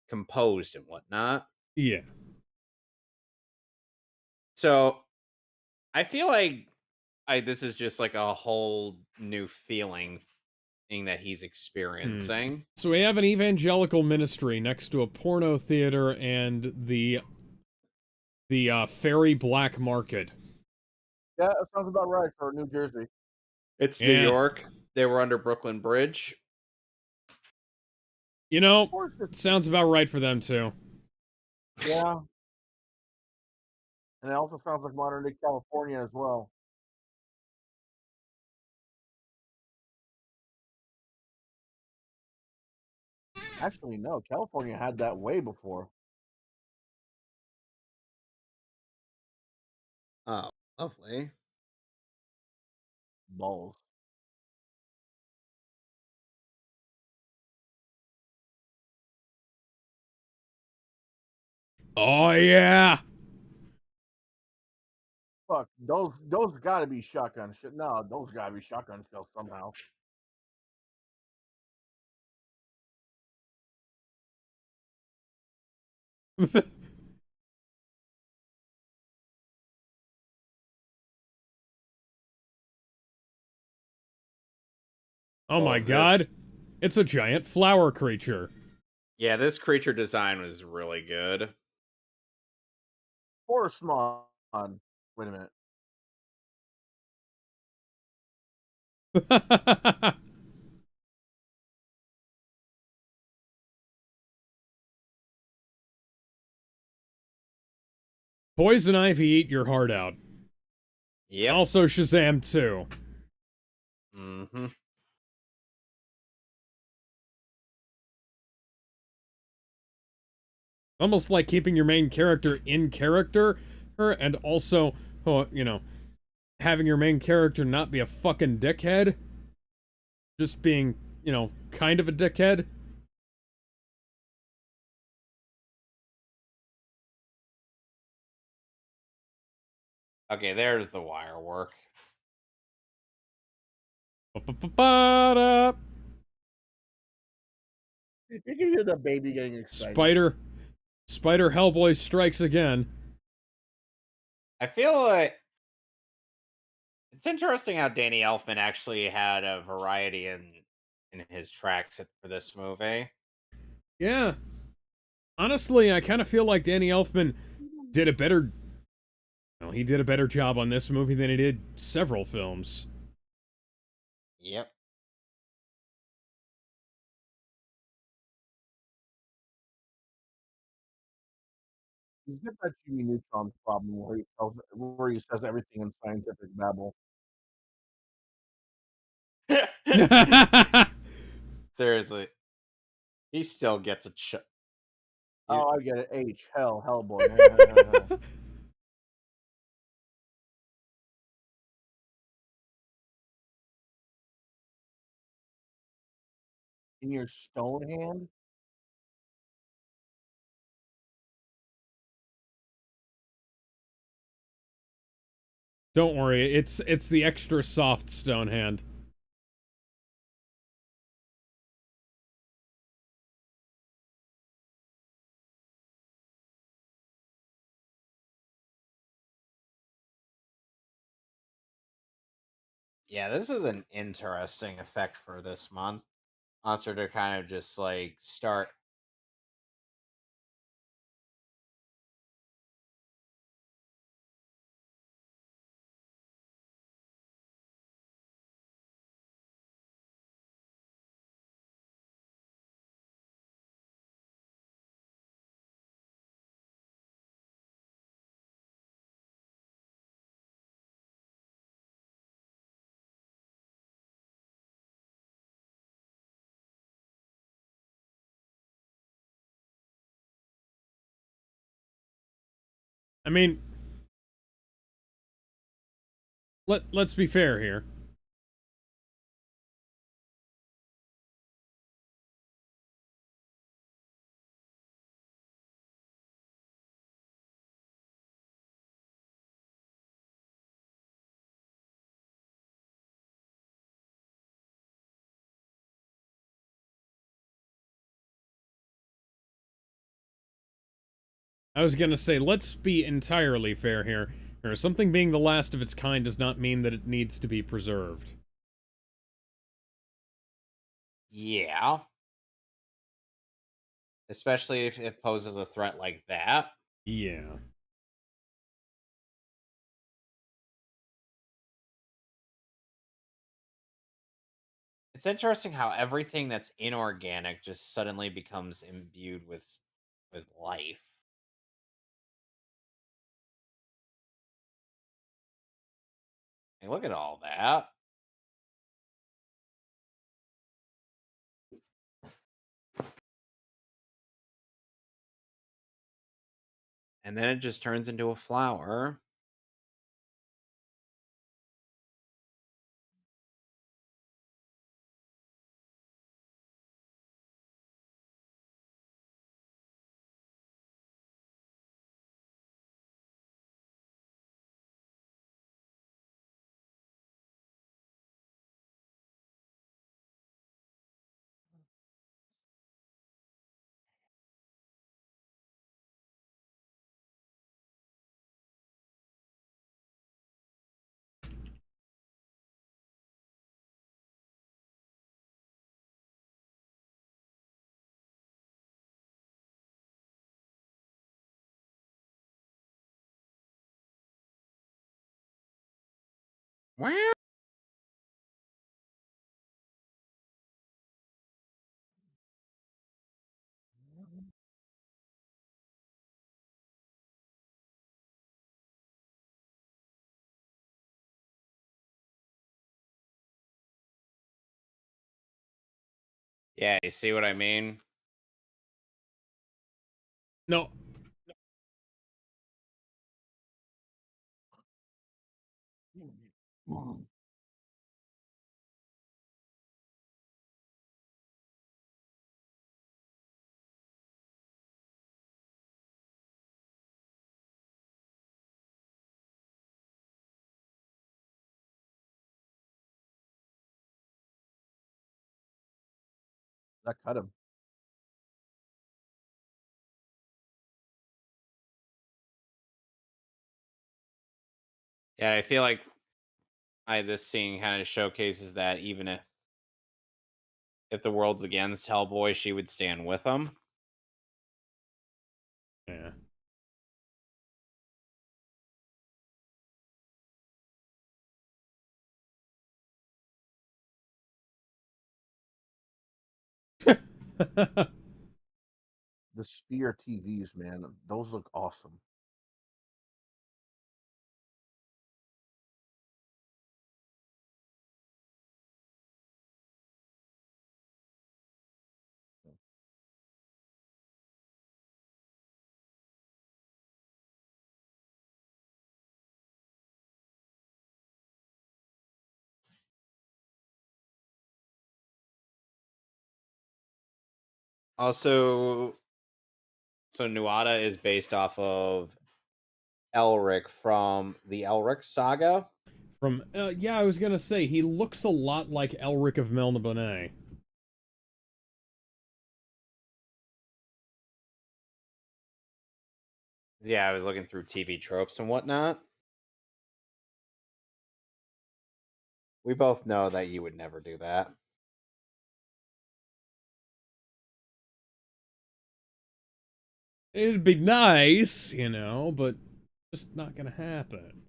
composed and whatnot. yeah. So I feel like this is just like a whole new feeling thing that he's Hmm. experiencing. So we have an evangelical ministry next to a porno theater and the The Ferry Black Market. Yeah, that sounds about right for New Jersey. It's New Yeah. York. They were under Brooklyn Bridge. You Of know, course, it's sounds about right for them too. yeah, and it also sounds like modern day California as well. Actually, no, California had that way before. Oh, lovely. Balls. Oh yeah. Fuck, those gotta be shotgun shit. No, those gotta be shotgun shells somehow. Oh my Oh, this. god. It's a giant flower creature. Yeah, this creature design was really good. Forest Mon. Wait a minute. Poison Ivy, eat your heart out. Yep. Also Shazam 2. Mm-hmm. Almost like keeping your main character in character, and also, having your main character not be a fucking dickhead. Just being, kind of a dickhead. Okay, there's the wire work. Ba-ba-ba-ba-da. You can hear the baby getting excited. Spider Hellboy strikes again. I feel like it's interesting how Danny Elfman actually had a variety in his tracks for this movie. Yeah. Honestly, I kind of feel like Danny Elfman did a better he did a better job on this movie than he did several films. Yep. He's got that Jimmy Neutron problem where he says everything in scientific babble. Seriously, he still gets a Oh, I get it. Hellboy. In your stone hand? Don't worry, it's the extra soft stone hand. Yeah, this is an interesting effect for this monster to kind of just like start. I mean, let's be fair here. I was gonna say, let's be entirely fair here. Something being the last of its kind does not mean that it needs to be preserved. Yeah, especially if it poses a threat like that. Yeah. It's interesting how everything that's inorganic just suddenly becomes imbued with life. And look at all that. And then it just turns into a flower. Well, yeah, you see what I mean? No. That cut him. Yeah, I feel like this scene kind of showcases that even if the world's against Hellboy, she would stand with him. Yeah. The Sphere TVs, man, those look awesome. Also, so Nuada is based off of Elric from the Elric saga. From yeah, I was gonna say he looks a lot like Elric of Melniboné. Yeah, I was looking through TV tropes and whatnot. We both know that you would never do that. It'd be nice, you know, but just not gonna happen.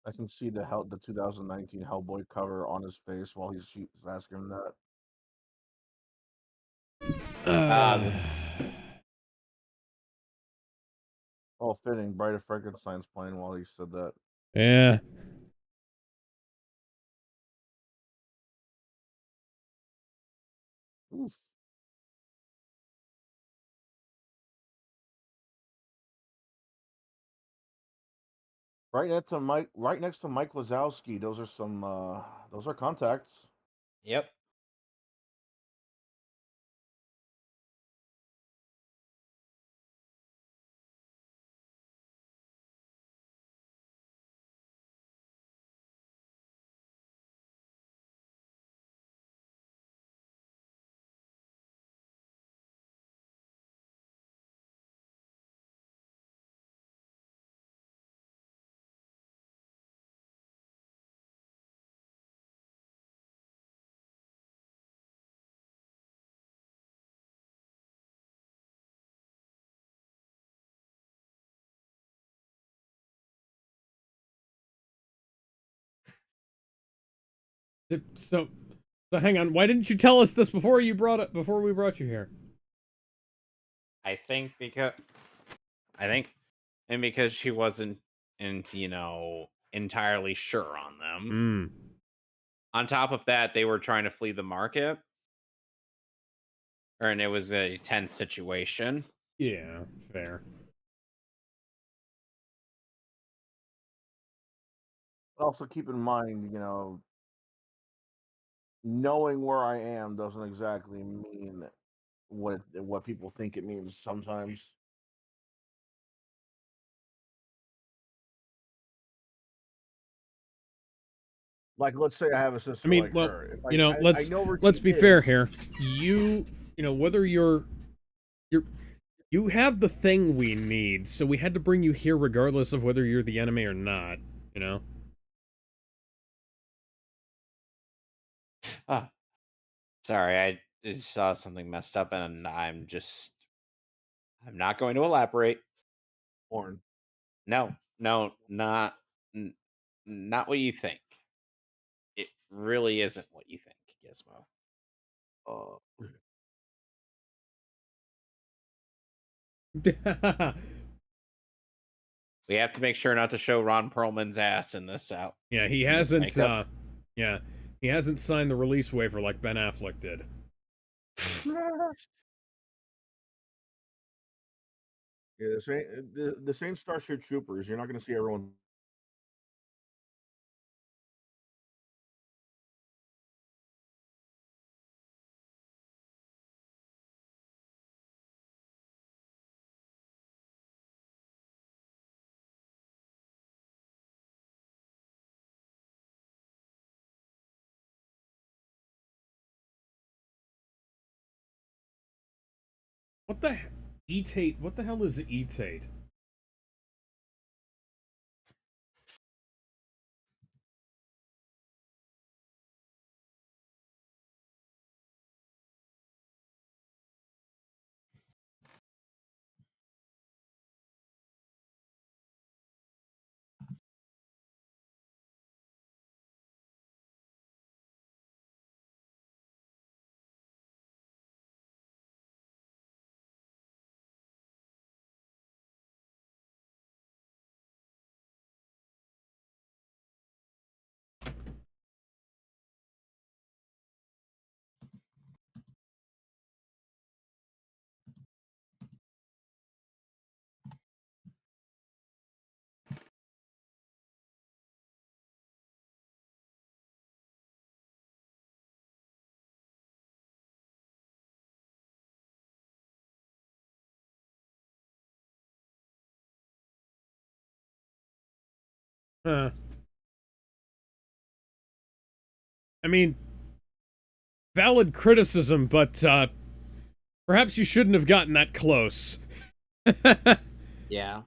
I can see the 2019 Hellboy cover on his face while she's asking him that. Uh, Oh, fitting. Bride of Frankenstein's playing while he said that. Yeah. Oof. Right next to Mike Wazowski. Those are some. Those are contacts. yep. So, so hang on. Why didn't you tell us this before before we brought you here? I think because I think and because she wasn't entirely sure on them. Hmm. On top of that, they were trying to flee the market, and it was a tense situation. Yeah, fair. Also, keep in mind, knowing where I am doesn't exactly mean what people think it means sometimes. Like, let's say I have a I sister mean, like well, her. If you know, I know where she let's be fair is, here. Whether you're you have the thing we need, so we had to bring you here regardless of whether you're the enemy or not. You know. Ah, sorry, I just saw something messed up, and I'm not going to elaborate. porn. No, no, n- not what you think. It really isn't what you think, Gizmo. Uh, We have to make sure not to show Ron Perlman's ass in this out Yeah, he in this hasn't. makeup. Yeah, he hasn't signed the release waiver like Ben Affleck did. yeah, this ain't Starship Troopers. You're not going to see everyone. What the etate? What the hell is etate? Uh, I mean, valid criticism, but perhaps you shouldn't have gotten that close. Yeah.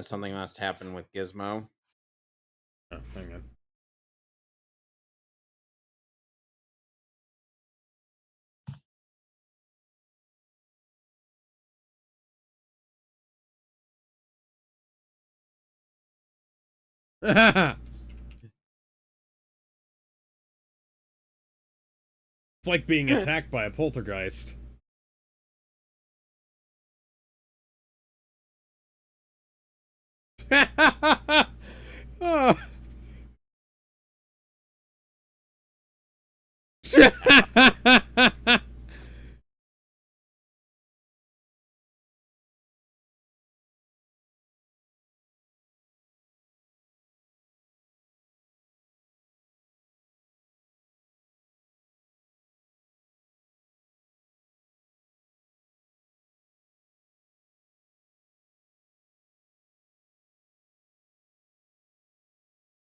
Something must happen with Gizmo. Oh, hang on. It's like being attacked by a poltergeist. Oh.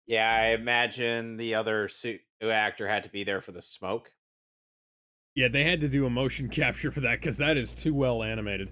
Yeah, I imagine the other suit actor had to be there for the smoke. Yeah, they had to do a motion capture for that because that is too well animated.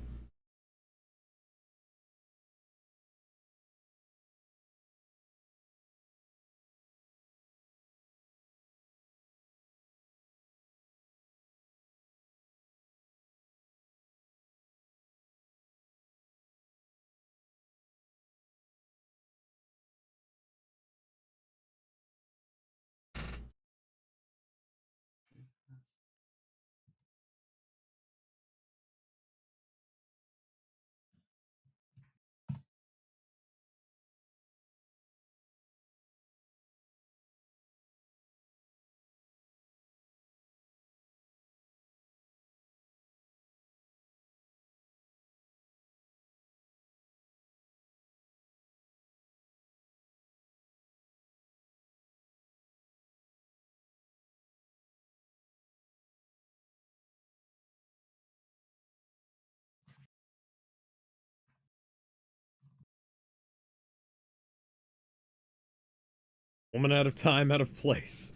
Woman out of time, out of place.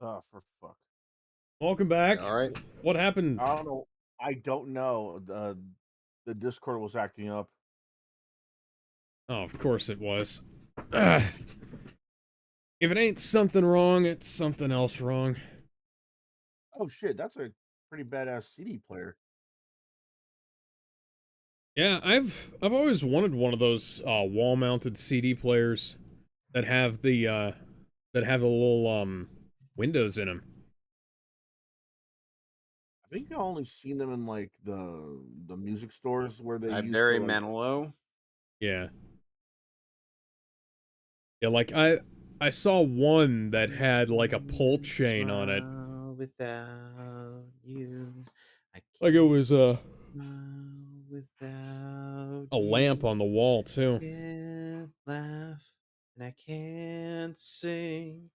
Oh, for fuck. Welcome back. All right. What happened? I don't know. I don't know. The Discord was acting up. Oh, of course it was. Ugh. If it ain't something wrong, it's something else wrong. Oh shit, that's a pretty badass CD player. Yeah, I've always wanted one of those wall-mounted CD players that have the little windows in them. I think I only seen them in like the music stores where they used to Barry like. Manilow. Yeah. Yeah, like I saw one that had like a pull chain on it. Smile without you. I Like it can't was smile without a lamp you. on the wall I too. can't laugh and I can't sing.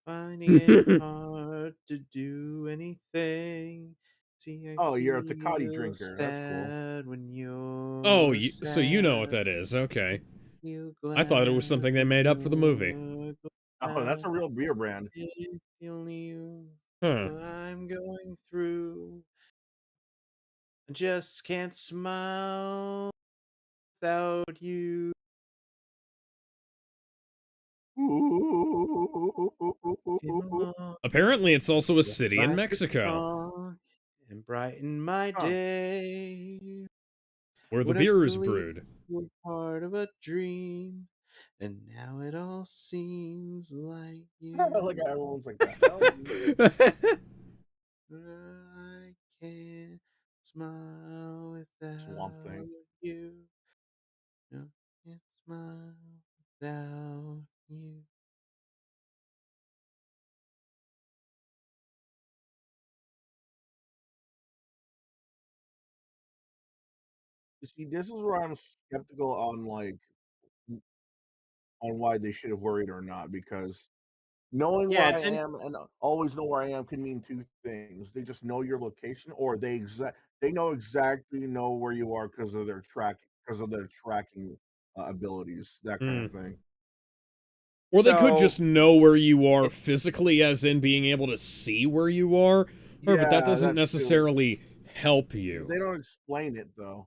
Finding it hard to do anything. See, I Oh, you're a Tecate feel drinker. That's cool. sad when Oh, you're so you know what sad. that is. Okay. Feel I thought it was glad something they when made up for the movie. you're Oh, that's glad. a real beer brand. If you knew Huh. what I'm going through, I just can't smile without you. Came along Apparently it's also a with city in life is Mexico strong and brighten my Huh. where day. the Would have beer is believed brewed. you were part of a dream, and now it all seems like Like you. everyone's like, the hell, dude? I can't smile Swamp without Thing. you. No, can't smile without you. You see, this is where I'm skeptical on like on why they should have worried or not, because knowing Yeah, where I it's in. am and always know where I am can mean two things. They just know your location, or they know exactly know where you are because of their tracking abilities, that kind Hmm. of thing. Or they could So just know where you are it, physically, as in being able to see where you are. But that Yeah, doesn't that too. necessarily help you. They don't explain it though.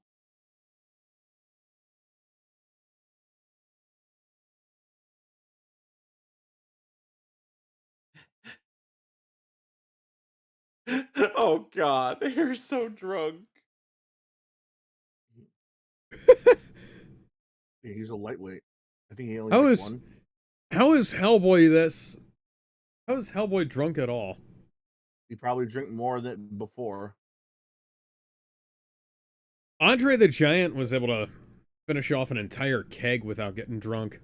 oh God, they're so drunk. Yeah, he's a lightweight. I think he only How drank is one. how is Hellboy this? How is Hellboy drunk at all? He probably drank more than before. Andre the Giant was able to finish off an entire keg without getting drunk.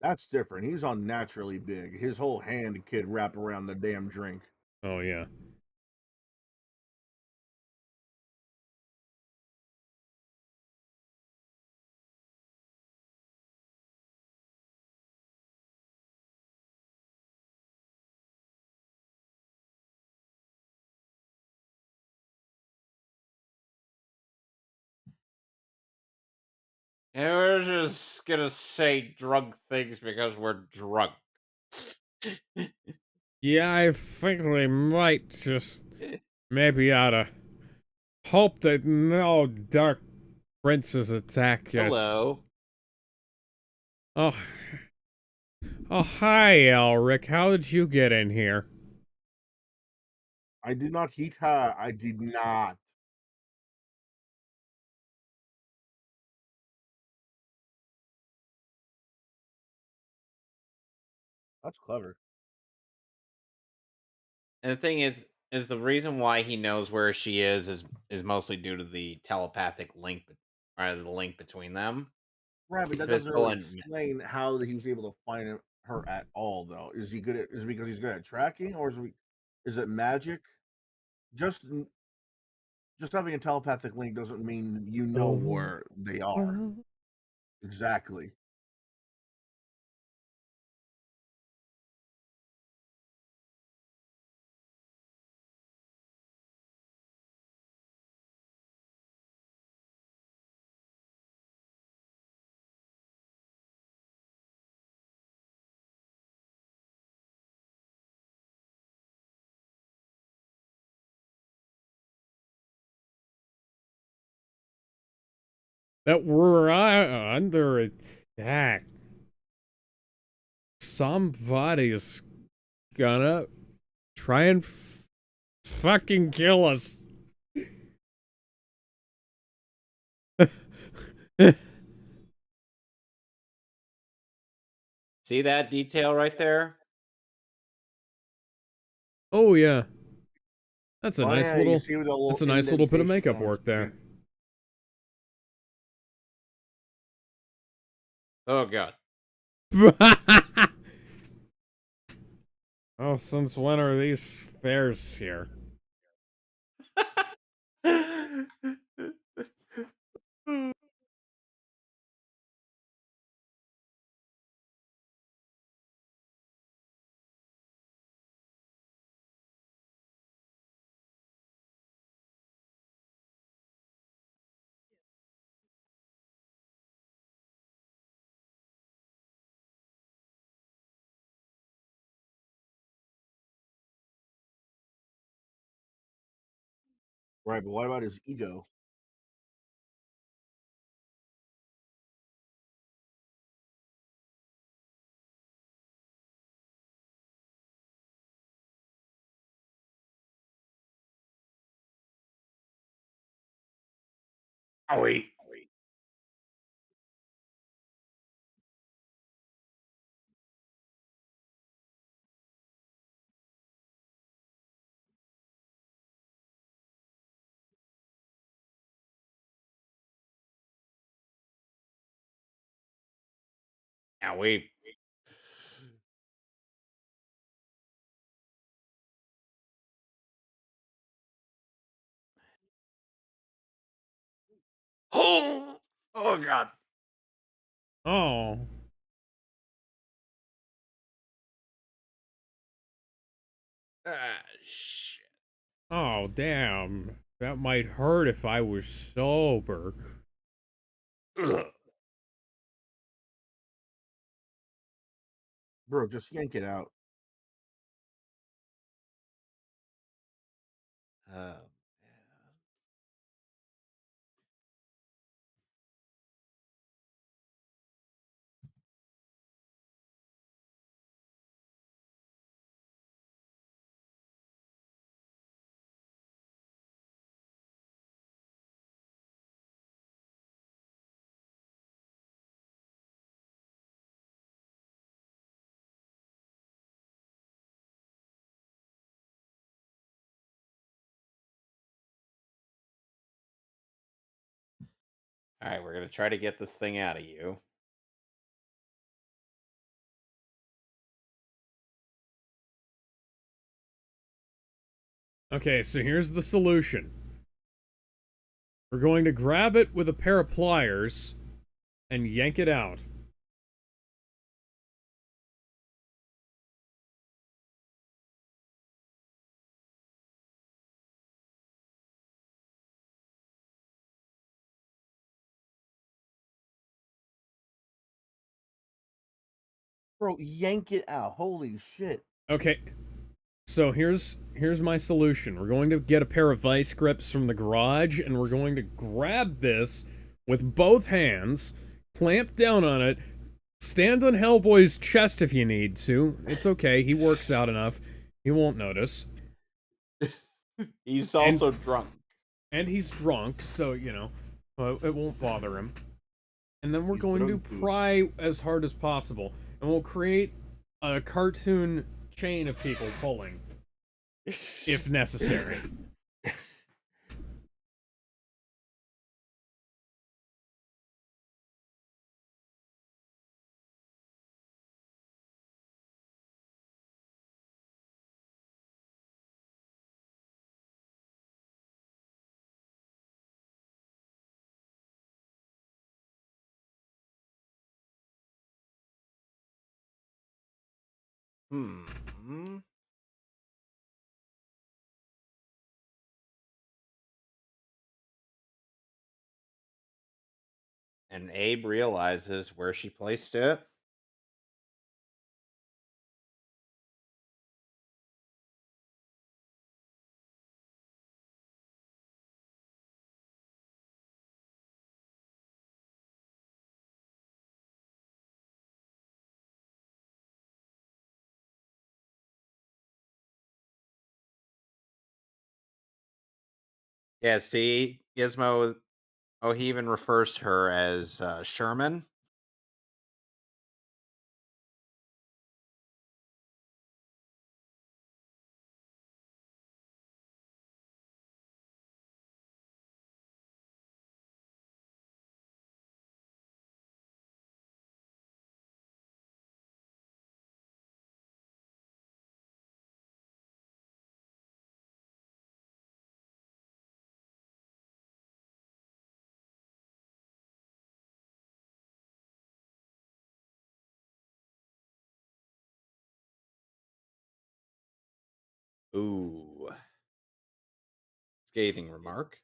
That's different. He's unnaturally big. His whole hand could wrap around the damn drink. Oh yeah. And we're just gonna say drunk things because we're drunk. Yeah, I think we might just maybe oughta hope that no dark princes attack us. Hello. Oh, oh, hi, Elric. How did you get in here? I did not heat her. I did not. That's clever. And the thing is the reason why he knows where she is mostly due to the telepathic link, or the link between them, Right, but that doesn't physical really and explain how he's able to find her at all, though. Is he good at? Is it because he's good at tracking, or is it magic? Just just having a telepathic link doesn't mean you know Oh. where they are exactly. that we're under attack. Somebody's gonna try and fucking kill us. See that detail right there? Oh yeah, that's a Oh nice yeah, you little. see the little That's a nice little bit of indentation makeup on his work there. skin. Oh god. Oh, since when are these stairs here? Right, but what about his ego? Oh wait. Now wait. Oh, oh god. Oh. Shit. Oh, damn. That might hurt if I was sober. Ugh. Bro, just yank it out. Oh, all right, we're gonna try to get this thing out of you. Okay, so here's the solution. We're going to grab it with a pair of pliers and yank it out. Bro, yank it out. Holy shit. Okay, so here's my solution. We're going to get a pair of vice grips from the garage, and we're going to grab this with both hands, clamp down on it, stand on Hellboy's chest if you need to. It's okay, he works out enough. He won't notice. He's And also drunk. and he's drunk, so it won't bother him. And then we're He's going to drunky. pry as hard as possible, and we'll create a cartoon chain of people pulling, if necessary. Hmm. And Abe realizes where she placed it. Yeah, see, Gizmo. Oh, he even refers to her as Sherman. Ooh, scathing remark.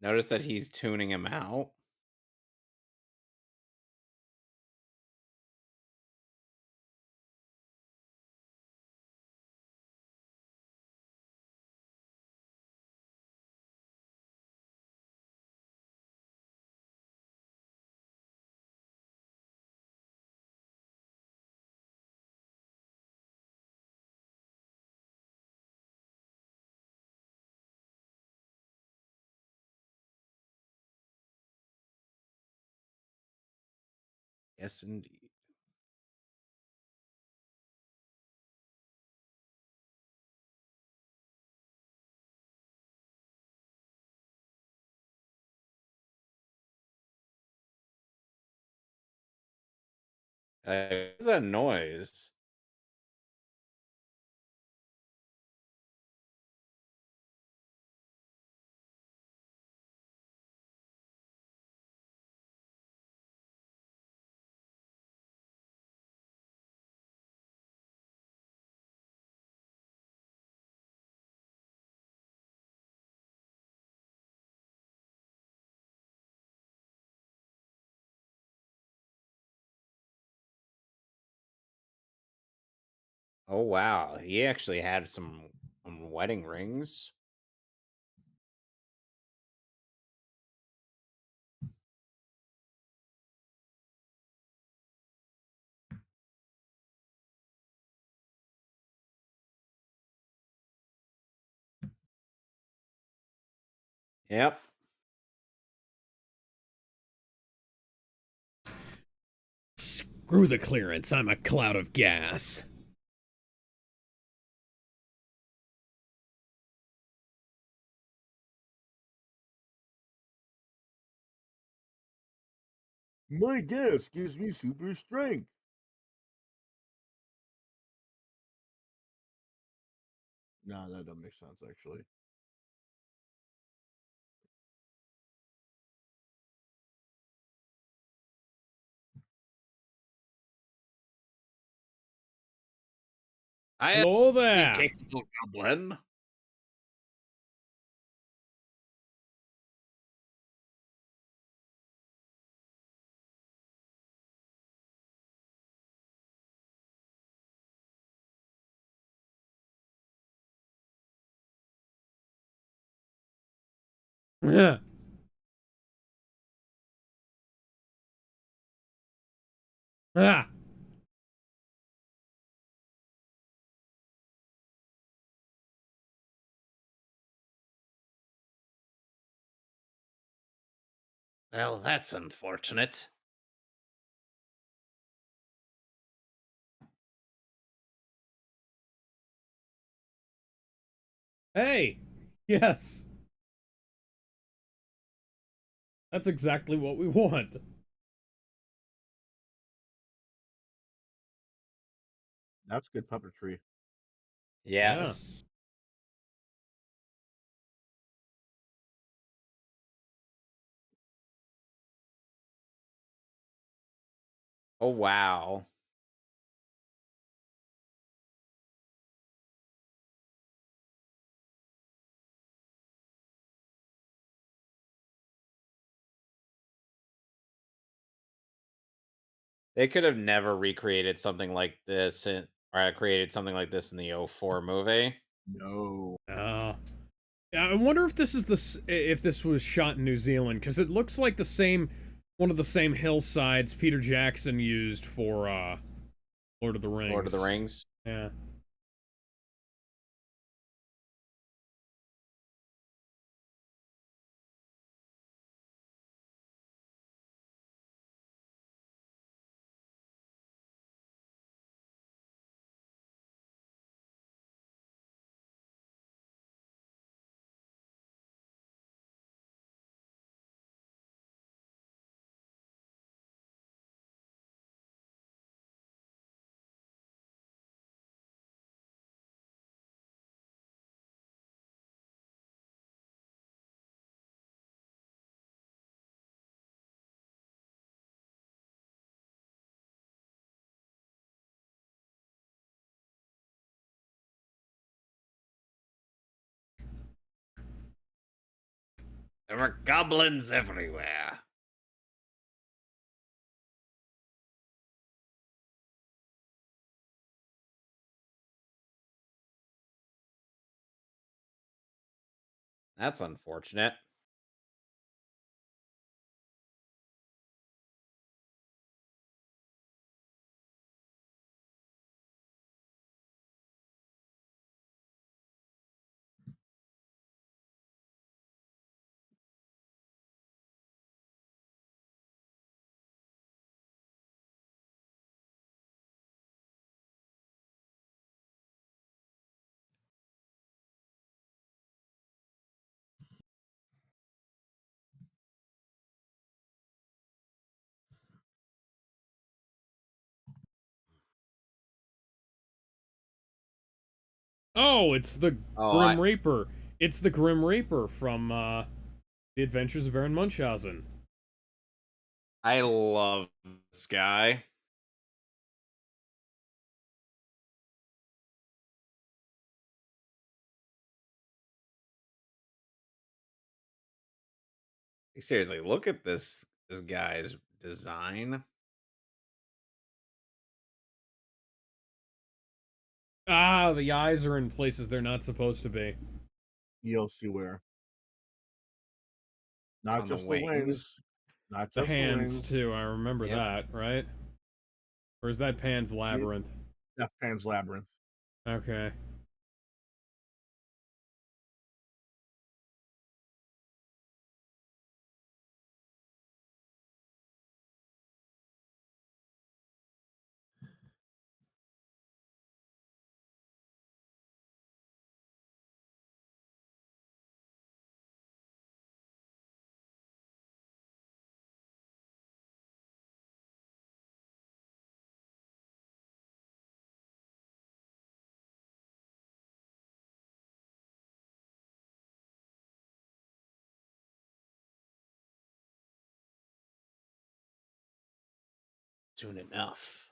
Notice that he's tuning him out. Yes, indeed. What's that noise? Oh wow, he actually had some wedding rings. Yep. Screw the clearance, I'm a cloud of gas. My gas gives me super strength. No, that doesn't make sense actually. I am Hello the there. capable goblin. Yeah. Ah. Well, that's unfortunate. Hey. Yes. That's exactly what we want. That's good puppetry. Yeah. Yes. Oh wow. They could have never recreated something like this or created something like this in the '04 movie. No. Yeah, I wonder if this is if this was shot in New Zealand, because it looks like one of the same hillsides Peter Jackson used for Lord of the Lord of the Rings. Rings. Yeah. There were goblins everywhere. That's unfortunate. Oh, it's the Oh, Grim Reaper. It's the Grim Reaper from The Adventures of Baron Munchausen. I love this guy. Seriously, look at this guy's design. Ah, the eyes are in places they're not supposed to be. You'll see where. Not On the just the wings. wings. Not The just the hands wings. too. I remember Yep. that, right? Or is that Pan's Labyrinth? That's Pan's Labyrinth. Okay. Soon enough.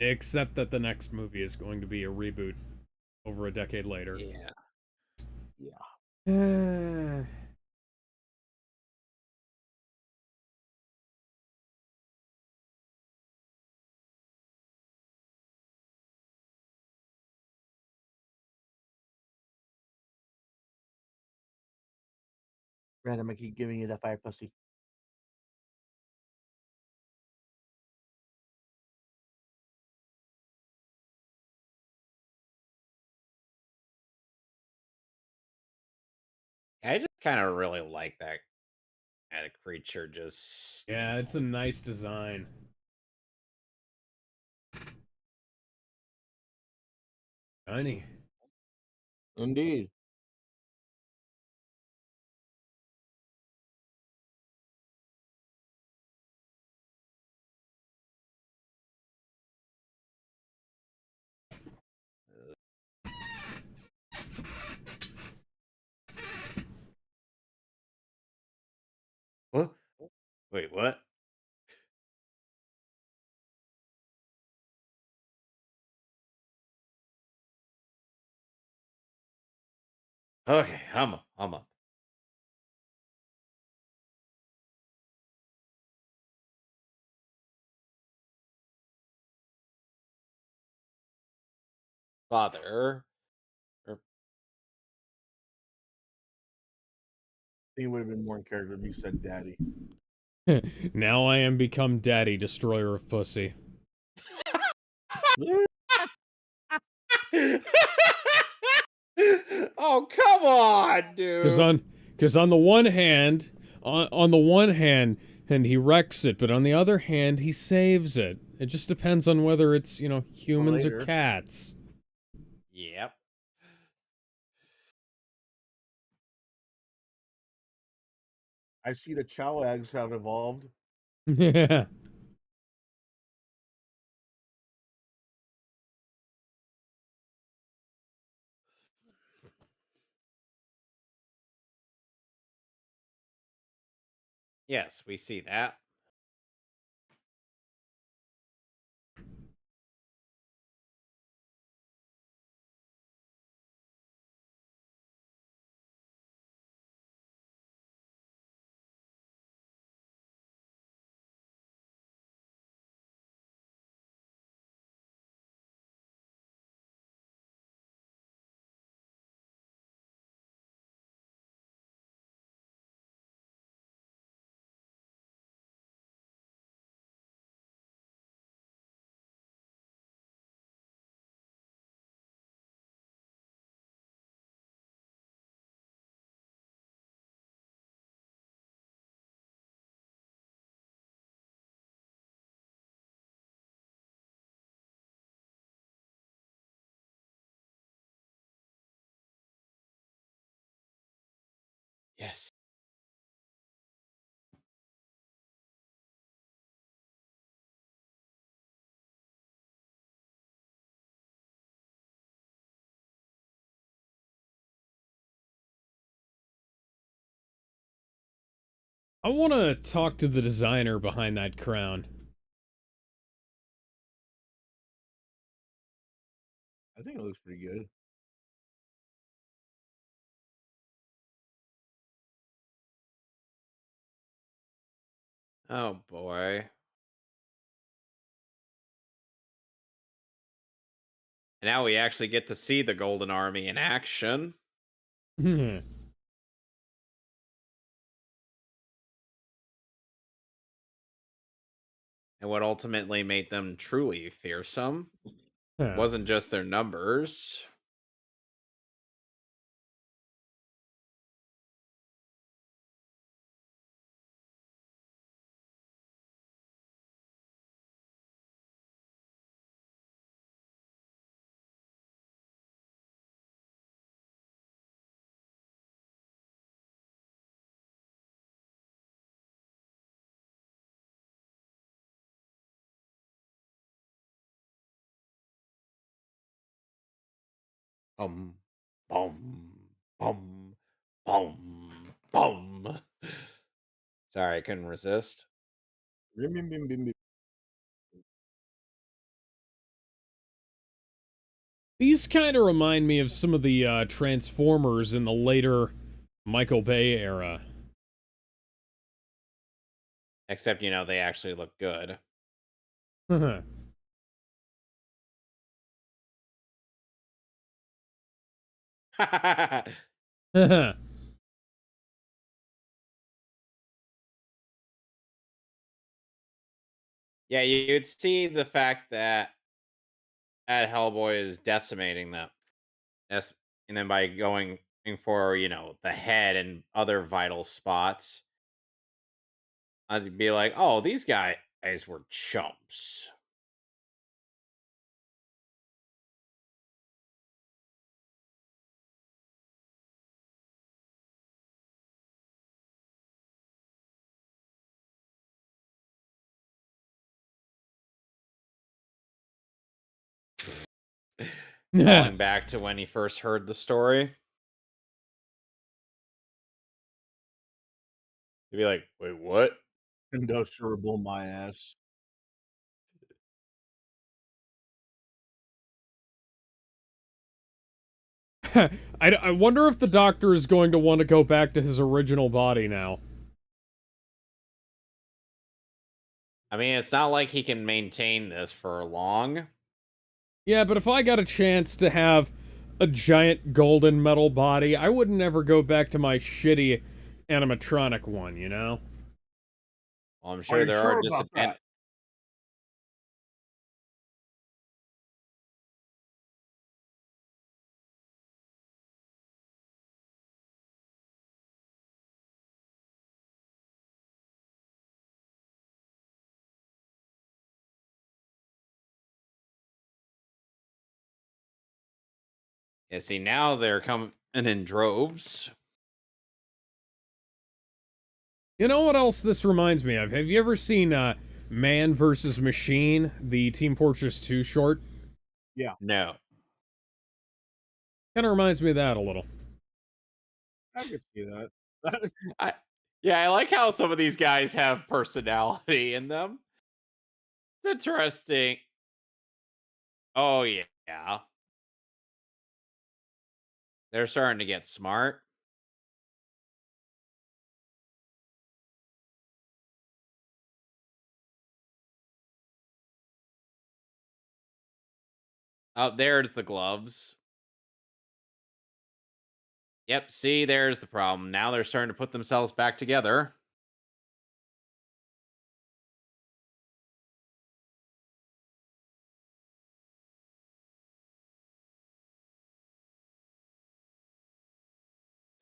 Except that the next movie is going to be a reboot over a decade later. Yeah. Yeah. Random, I keep giving you that fire pussy. I just kind of really like that kind of creature. Just Yeah, it's a nice design. Tiny. Indeed. What? Wait, what? Okay, I'm up. I'm up. Father. Or He would have been more in character if you said daddy. Now I am become daddy, destroyer of pussy. Oh, come on, Because dude. on the one hand, on the one hand, and he wrecks it, but on the other hand, he saves it. It just depends on whether it's, Or humans or later. cats. Yep. I see the chow eggs have evolved. Yeah. Yes, we see that. Yes. I want to talk to the designer behind that crown. I think it looks pretty good. Oh boy. And now we actually get to see the Golden Army in action. Huh. And what ultimately made them truly fearsome wasn't just their numbers. Bum, bum, bum, bum, bum. Sorry, I couldn't resist. Bim, bim, bim, bim, bim. These kind of remind me of some of the Transformers in the later Michael Bay era. Except, they actually look good. Yeah, you'd see the fact that Hellboy is decimating them. That's, and then by going for, the head and other vital spots, I'd be like, oh, these guys were chumps. Falling back to when he first heard the story. He'd be like, "Wait, what?" Industrial my ass. I wonder if the Doctor is going to want to go back to his original body now. I mean, it's not like he can maintain this for long. Yeah, but if I got a chance to have a giant golden metal body, I would never go back to my shitty animatronic one, you know? Well, I'm Are sure you there are sure about that? disadvantages. Yeah, see, now they're coming in droves. You know what else this reminds me of? Have you ever seen Man vs. Machine, the Team Fortress 2 short? Yeah, No. Kind of reminds me of that a little. I could see that. I Yeah, I like how some of these guys have personality in them. It's interesting. Oh yeah. They're starting to get smart. Oh, there's the gloves. Yep, see, there's the problem. Now they're starting to put themselves back together.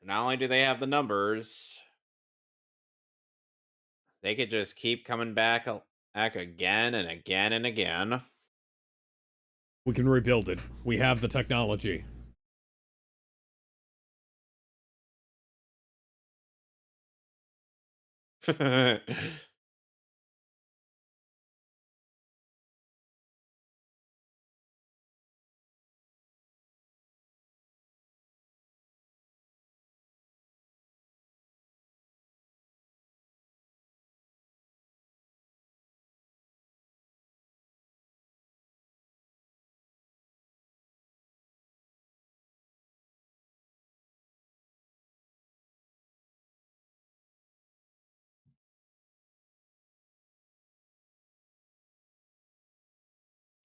Not only do they have the numbers, they could just keep coming back again and again and again. We can rebuild it. We have the technology.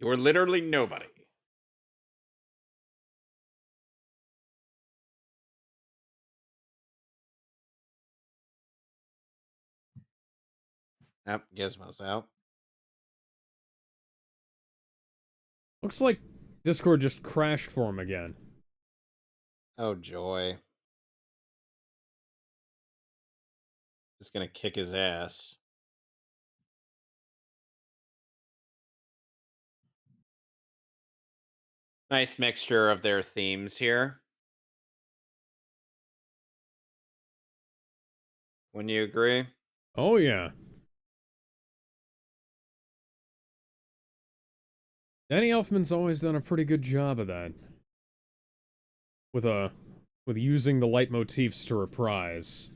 You were literally nobody. Yep, Gizmo's out. Looks like Discord just crashed for him again. Oh joy. Just gonna kick his ass. Nice mixture of their themes here. Wouldn't you agree? Oh, yeah. Danny Elfman's always done a pretty good job of that. With with using the leitmotifs to reprise.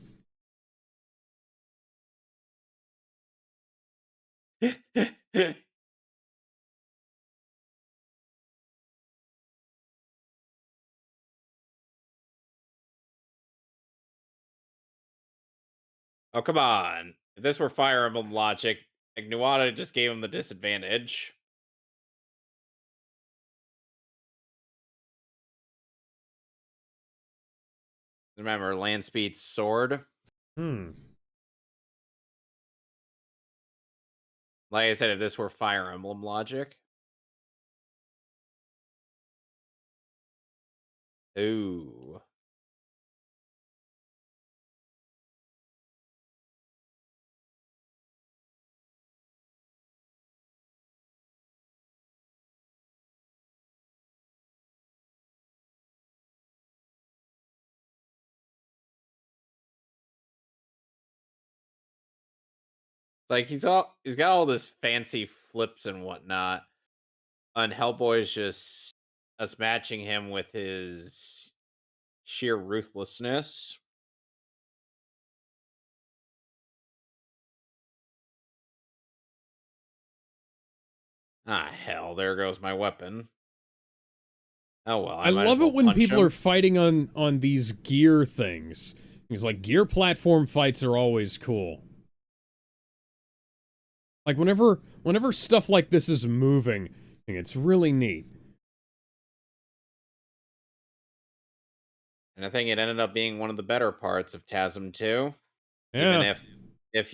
Oh, come on. If this were Fire Emblem logic, like Nuada just gave him the disadvantage. Remember, land speed's sword. Hmm. Like I said, if this were Fire Emblem logic. Ooh. Like he's got all this fancy flips and whatnot. And Hellboy's just us matching him with his sheer ruthlessness. Ah, hell, there goes my weapon. Oh well, I I might as love well it when punch people are him. fighting on these gear things. It's like gear platform fights are always cool. Like whenever stuff like this is moving, I think it's really neat. And I think it ended up being one of the better parts of TASM 2. Even Yeah. if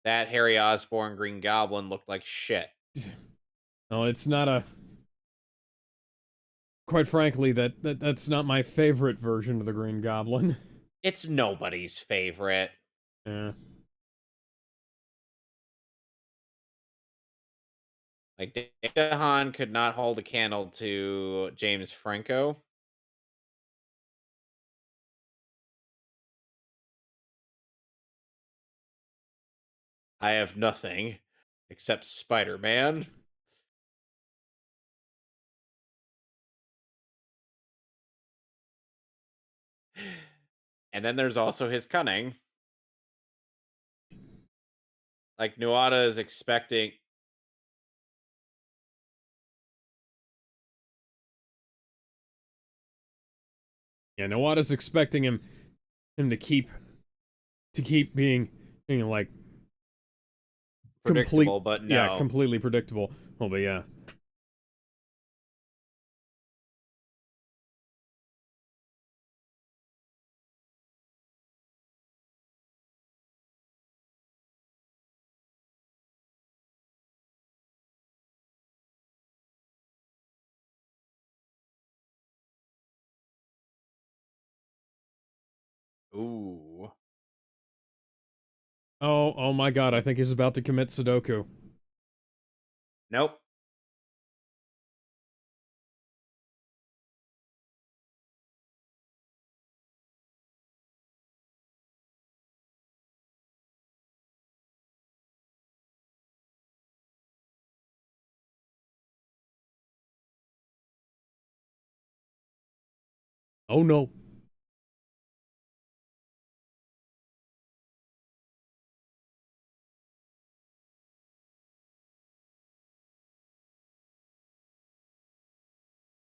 that Harry Osborn Green Goblin looked like shit. No, it's not a. Quite frankly, that's not my favorite version of the Green Goblin. It's nobody's favorite. Yeah. Like Dehan could not hold a candle to James Franco. I have nothing except Spider-Man. And then there's also his cunning. Like Nuada is expecting. Yeah, Nawada's expecting him to keep being like Predictable, but no. completely predictable. Oh, but yeah. Ooh. Oh my god, I think he's about to commit Sudoku. Nope. Oh no.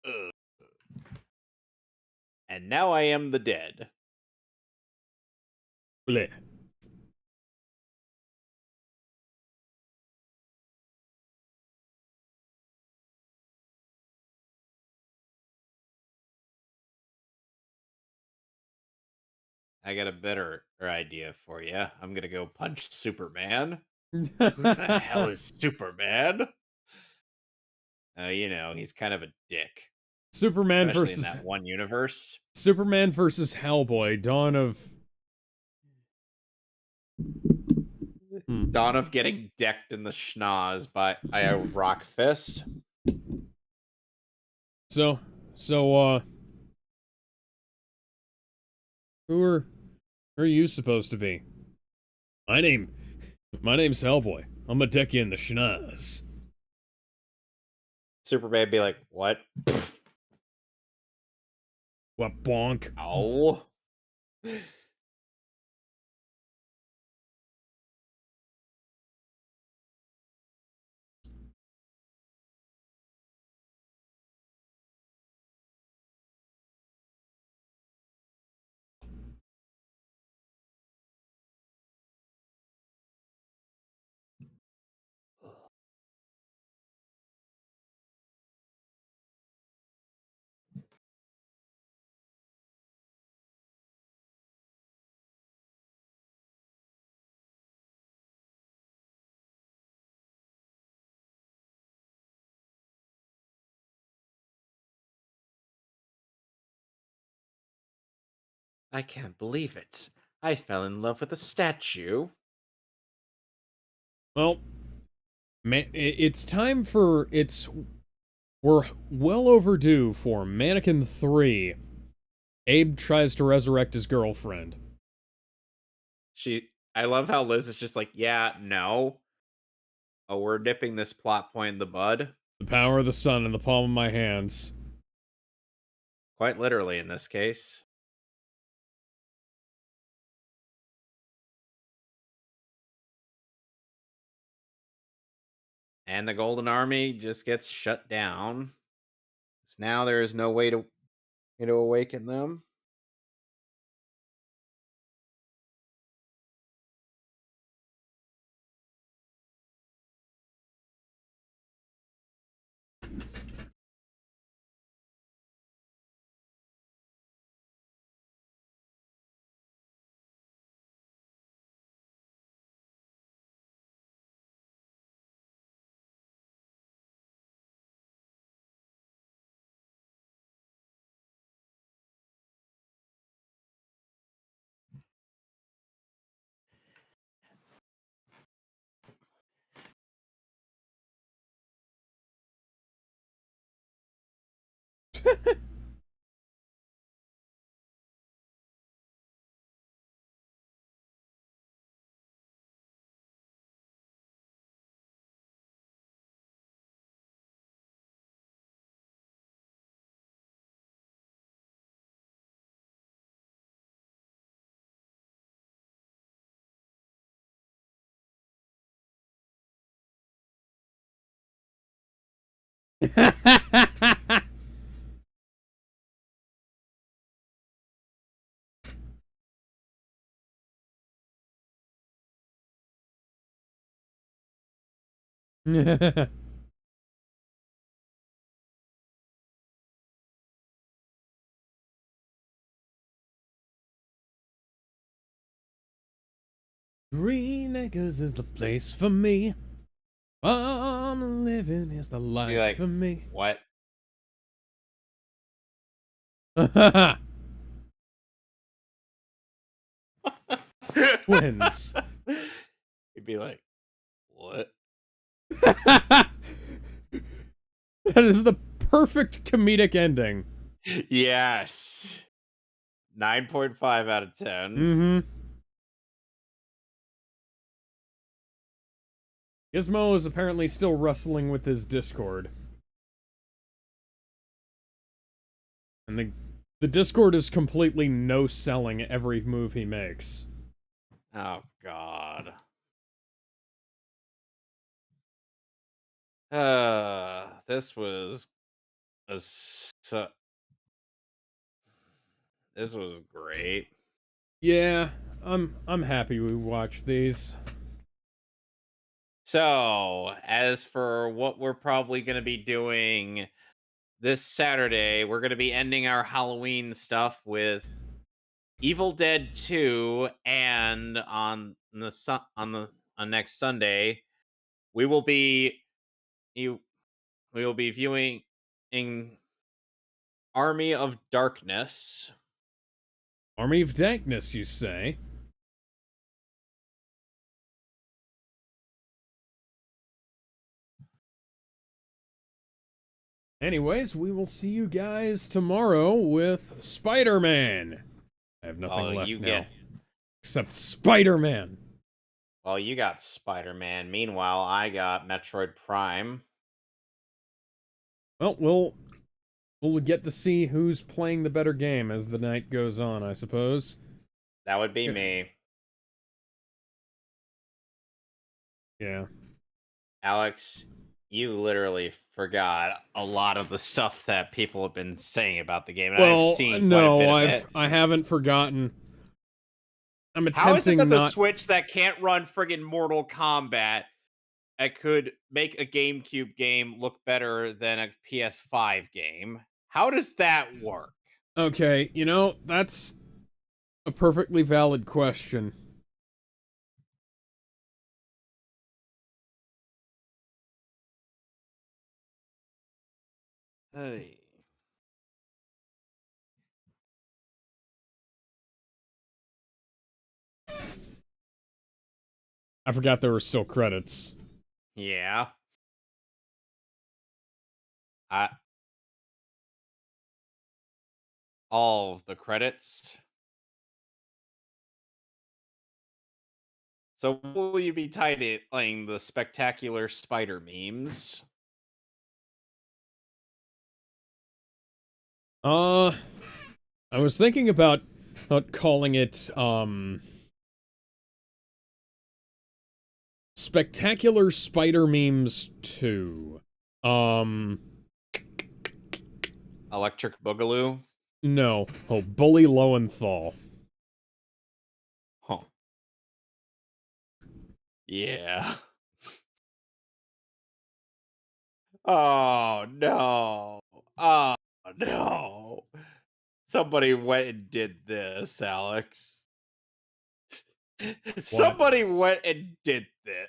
Ugh. And now I am the dead. Bleh. I got a better idea for you. I'm gonna go punch Superman. Who the hell is Superman? He's kind of a dick, Superman especially in versus that one universe. Superman versus Hellboy, Dawn of Dawn of getting decked in the schnoz by a rock fist. So so who are you supposed to be? My name my name's Hellboy. I'm gonna deck you in the schnoz. Superman be like, "What? What bonk? Ow!" I can't believe it. I fell in love with a statue. Well, it's time for we're well overdue for Mannequin 3. Abe tries to resurrect his girlfriend. I love how Liz is just like, "Yeah, no. Oh, we're nipping this plot point in the bud." The power of the sun in the palm of my hands. Quite literally in this case. And the Golden Army just gets shut down. So now there is no way to awaken them. Green Acres is the place for me. I'm living is the Be life like, for me. what? Wins. He'd be like, what? That is the perfect comedic ending. Yes. 9.5 out of 10. Mm-hmm. Gizmo is apparently still wrestling with his Discord. And the Discord is completely no-selling every move he makes. Oh, God. This was this was great. Yeah, I'm happy we watched these. So, as for what we're probably going to be doing this Saturday, we're going to be ending our Halloween stuff with Evil Dead 2, and on next Sunday, we will be you we will be viewing in Army of Darkness. Army of Dankness, you say? Anyways, we will see you guys tomorrow with Spider-Man. I have nothing Well, left you now. get Except Spider-Man. well, you got Spider-Man. Meanwhile, I got Metroid Prime. Well, we'll get to see who's playing the better game as the night goes on, I suppose. That would be Yeah. me. Yeah. Alex, you literally forgot a lot of the stuff that people have been saying about the game, and I've Well, seen quite a no, bit of it. I haven't forgotten. I'm How is it attempting that the not. Switch that can't run friggin' Mortal Kombat that could make a GameCube game look better than a PS5 game? How does that work? Okay, that's a perfectly valid question. Hey. I forgot there were still credits. Yeah. I all of the credits. So will you be titling the spectacular spider memes? I was thinking about calling it, Spectacular Spider Memes 2. Um, Electric Boogaloo? no. Oh, Bully Lowenthal. Huh. Yeah. Oh, no. Oh, no. Somebody went and did this, Alex. What? Somebody went and did this.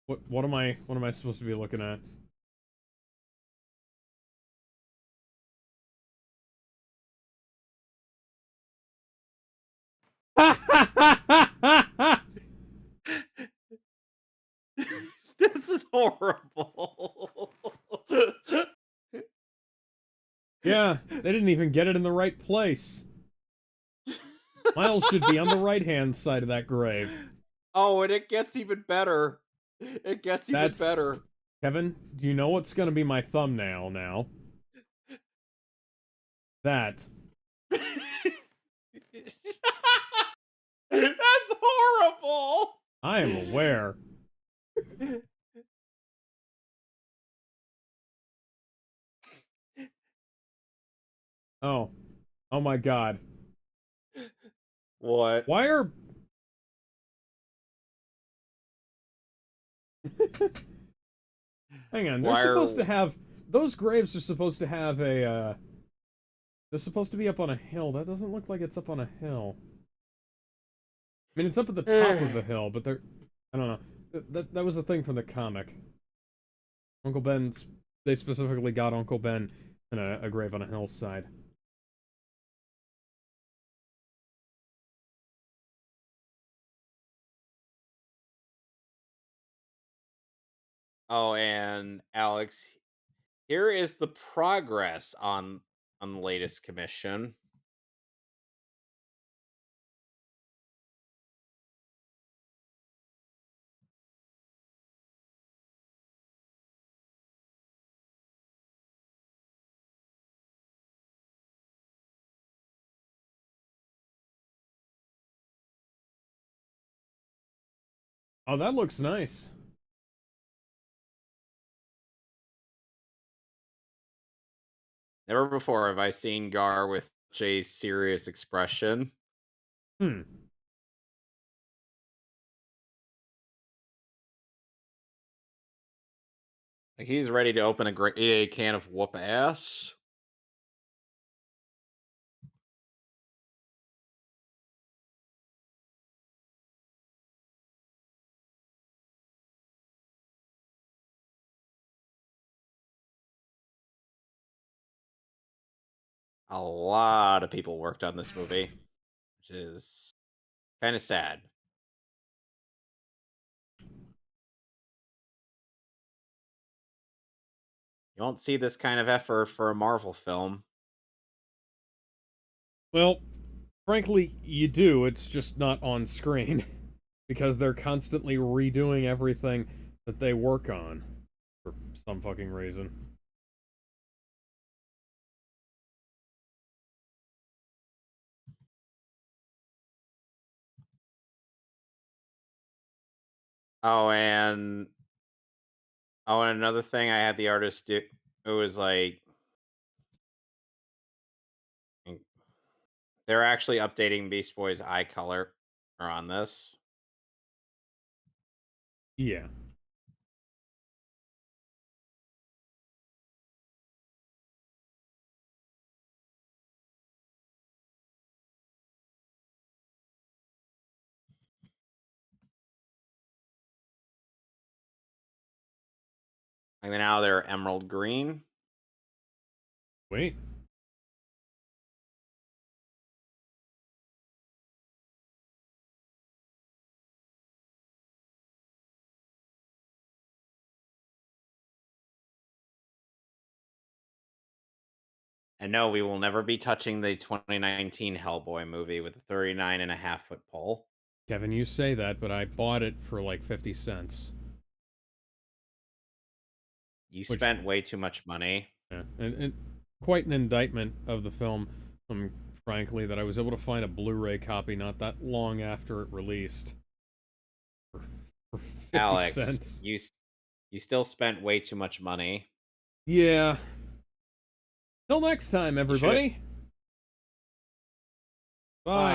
What am I supposed to be looking at? This is horrible. Yeah, they didn't even get it in the right place. Miles should be on the right-hand side of that grave. Oh, and it gets even better. It gets even That's... better. Kevin, do you know what's gonna be my thumbnail now? That. That's horrible. I am aware. Oh. Oh my god. What? Why are... Hang on, they're Why supposed are... to have... Those graves are supposed to have a, they're supposed to be up on a hill. That doesn't look like it's up on a hill. I mean, it's up at the top of the hill, but they're... I don't know. That was a thing from the comic. Uncle Ben's... They specifically got Uncle Ben in a grave on a hillside. Oh, and Alex, here is the progress on the latest commission. Oh, that looks nice. Never before have I seen Gar with such a serious expression. Hmm. Like he's ready to open a great a can of whoop ass. A lot of people worked on this movie, which is kind of sad. You won't see this kind of effort for a Marvel film. Well, frankly, you do. It's just not on screen. Because they're constantly redoing everything that they work on. For some fucking reason. Oh, and another thing I had the artist do, it was like they're actually updating Beast Boy's eye color on this. Yeah. And then now they're emerald green. Wait. And no, we will never be touching the 2019 Hellboy movie with a 39.5-foot pole. Kevin, you say that, but I bought it for like 50 cents. You Which- spent way too much money. Yeah. And quite an indictment of the film, frankly, that I was able to find a Blu-ray copy not that long after it released for, for 50 Alex, cents. you still spent way too much money. Yeah. Till next time, You should. everybody. Bye. Bye.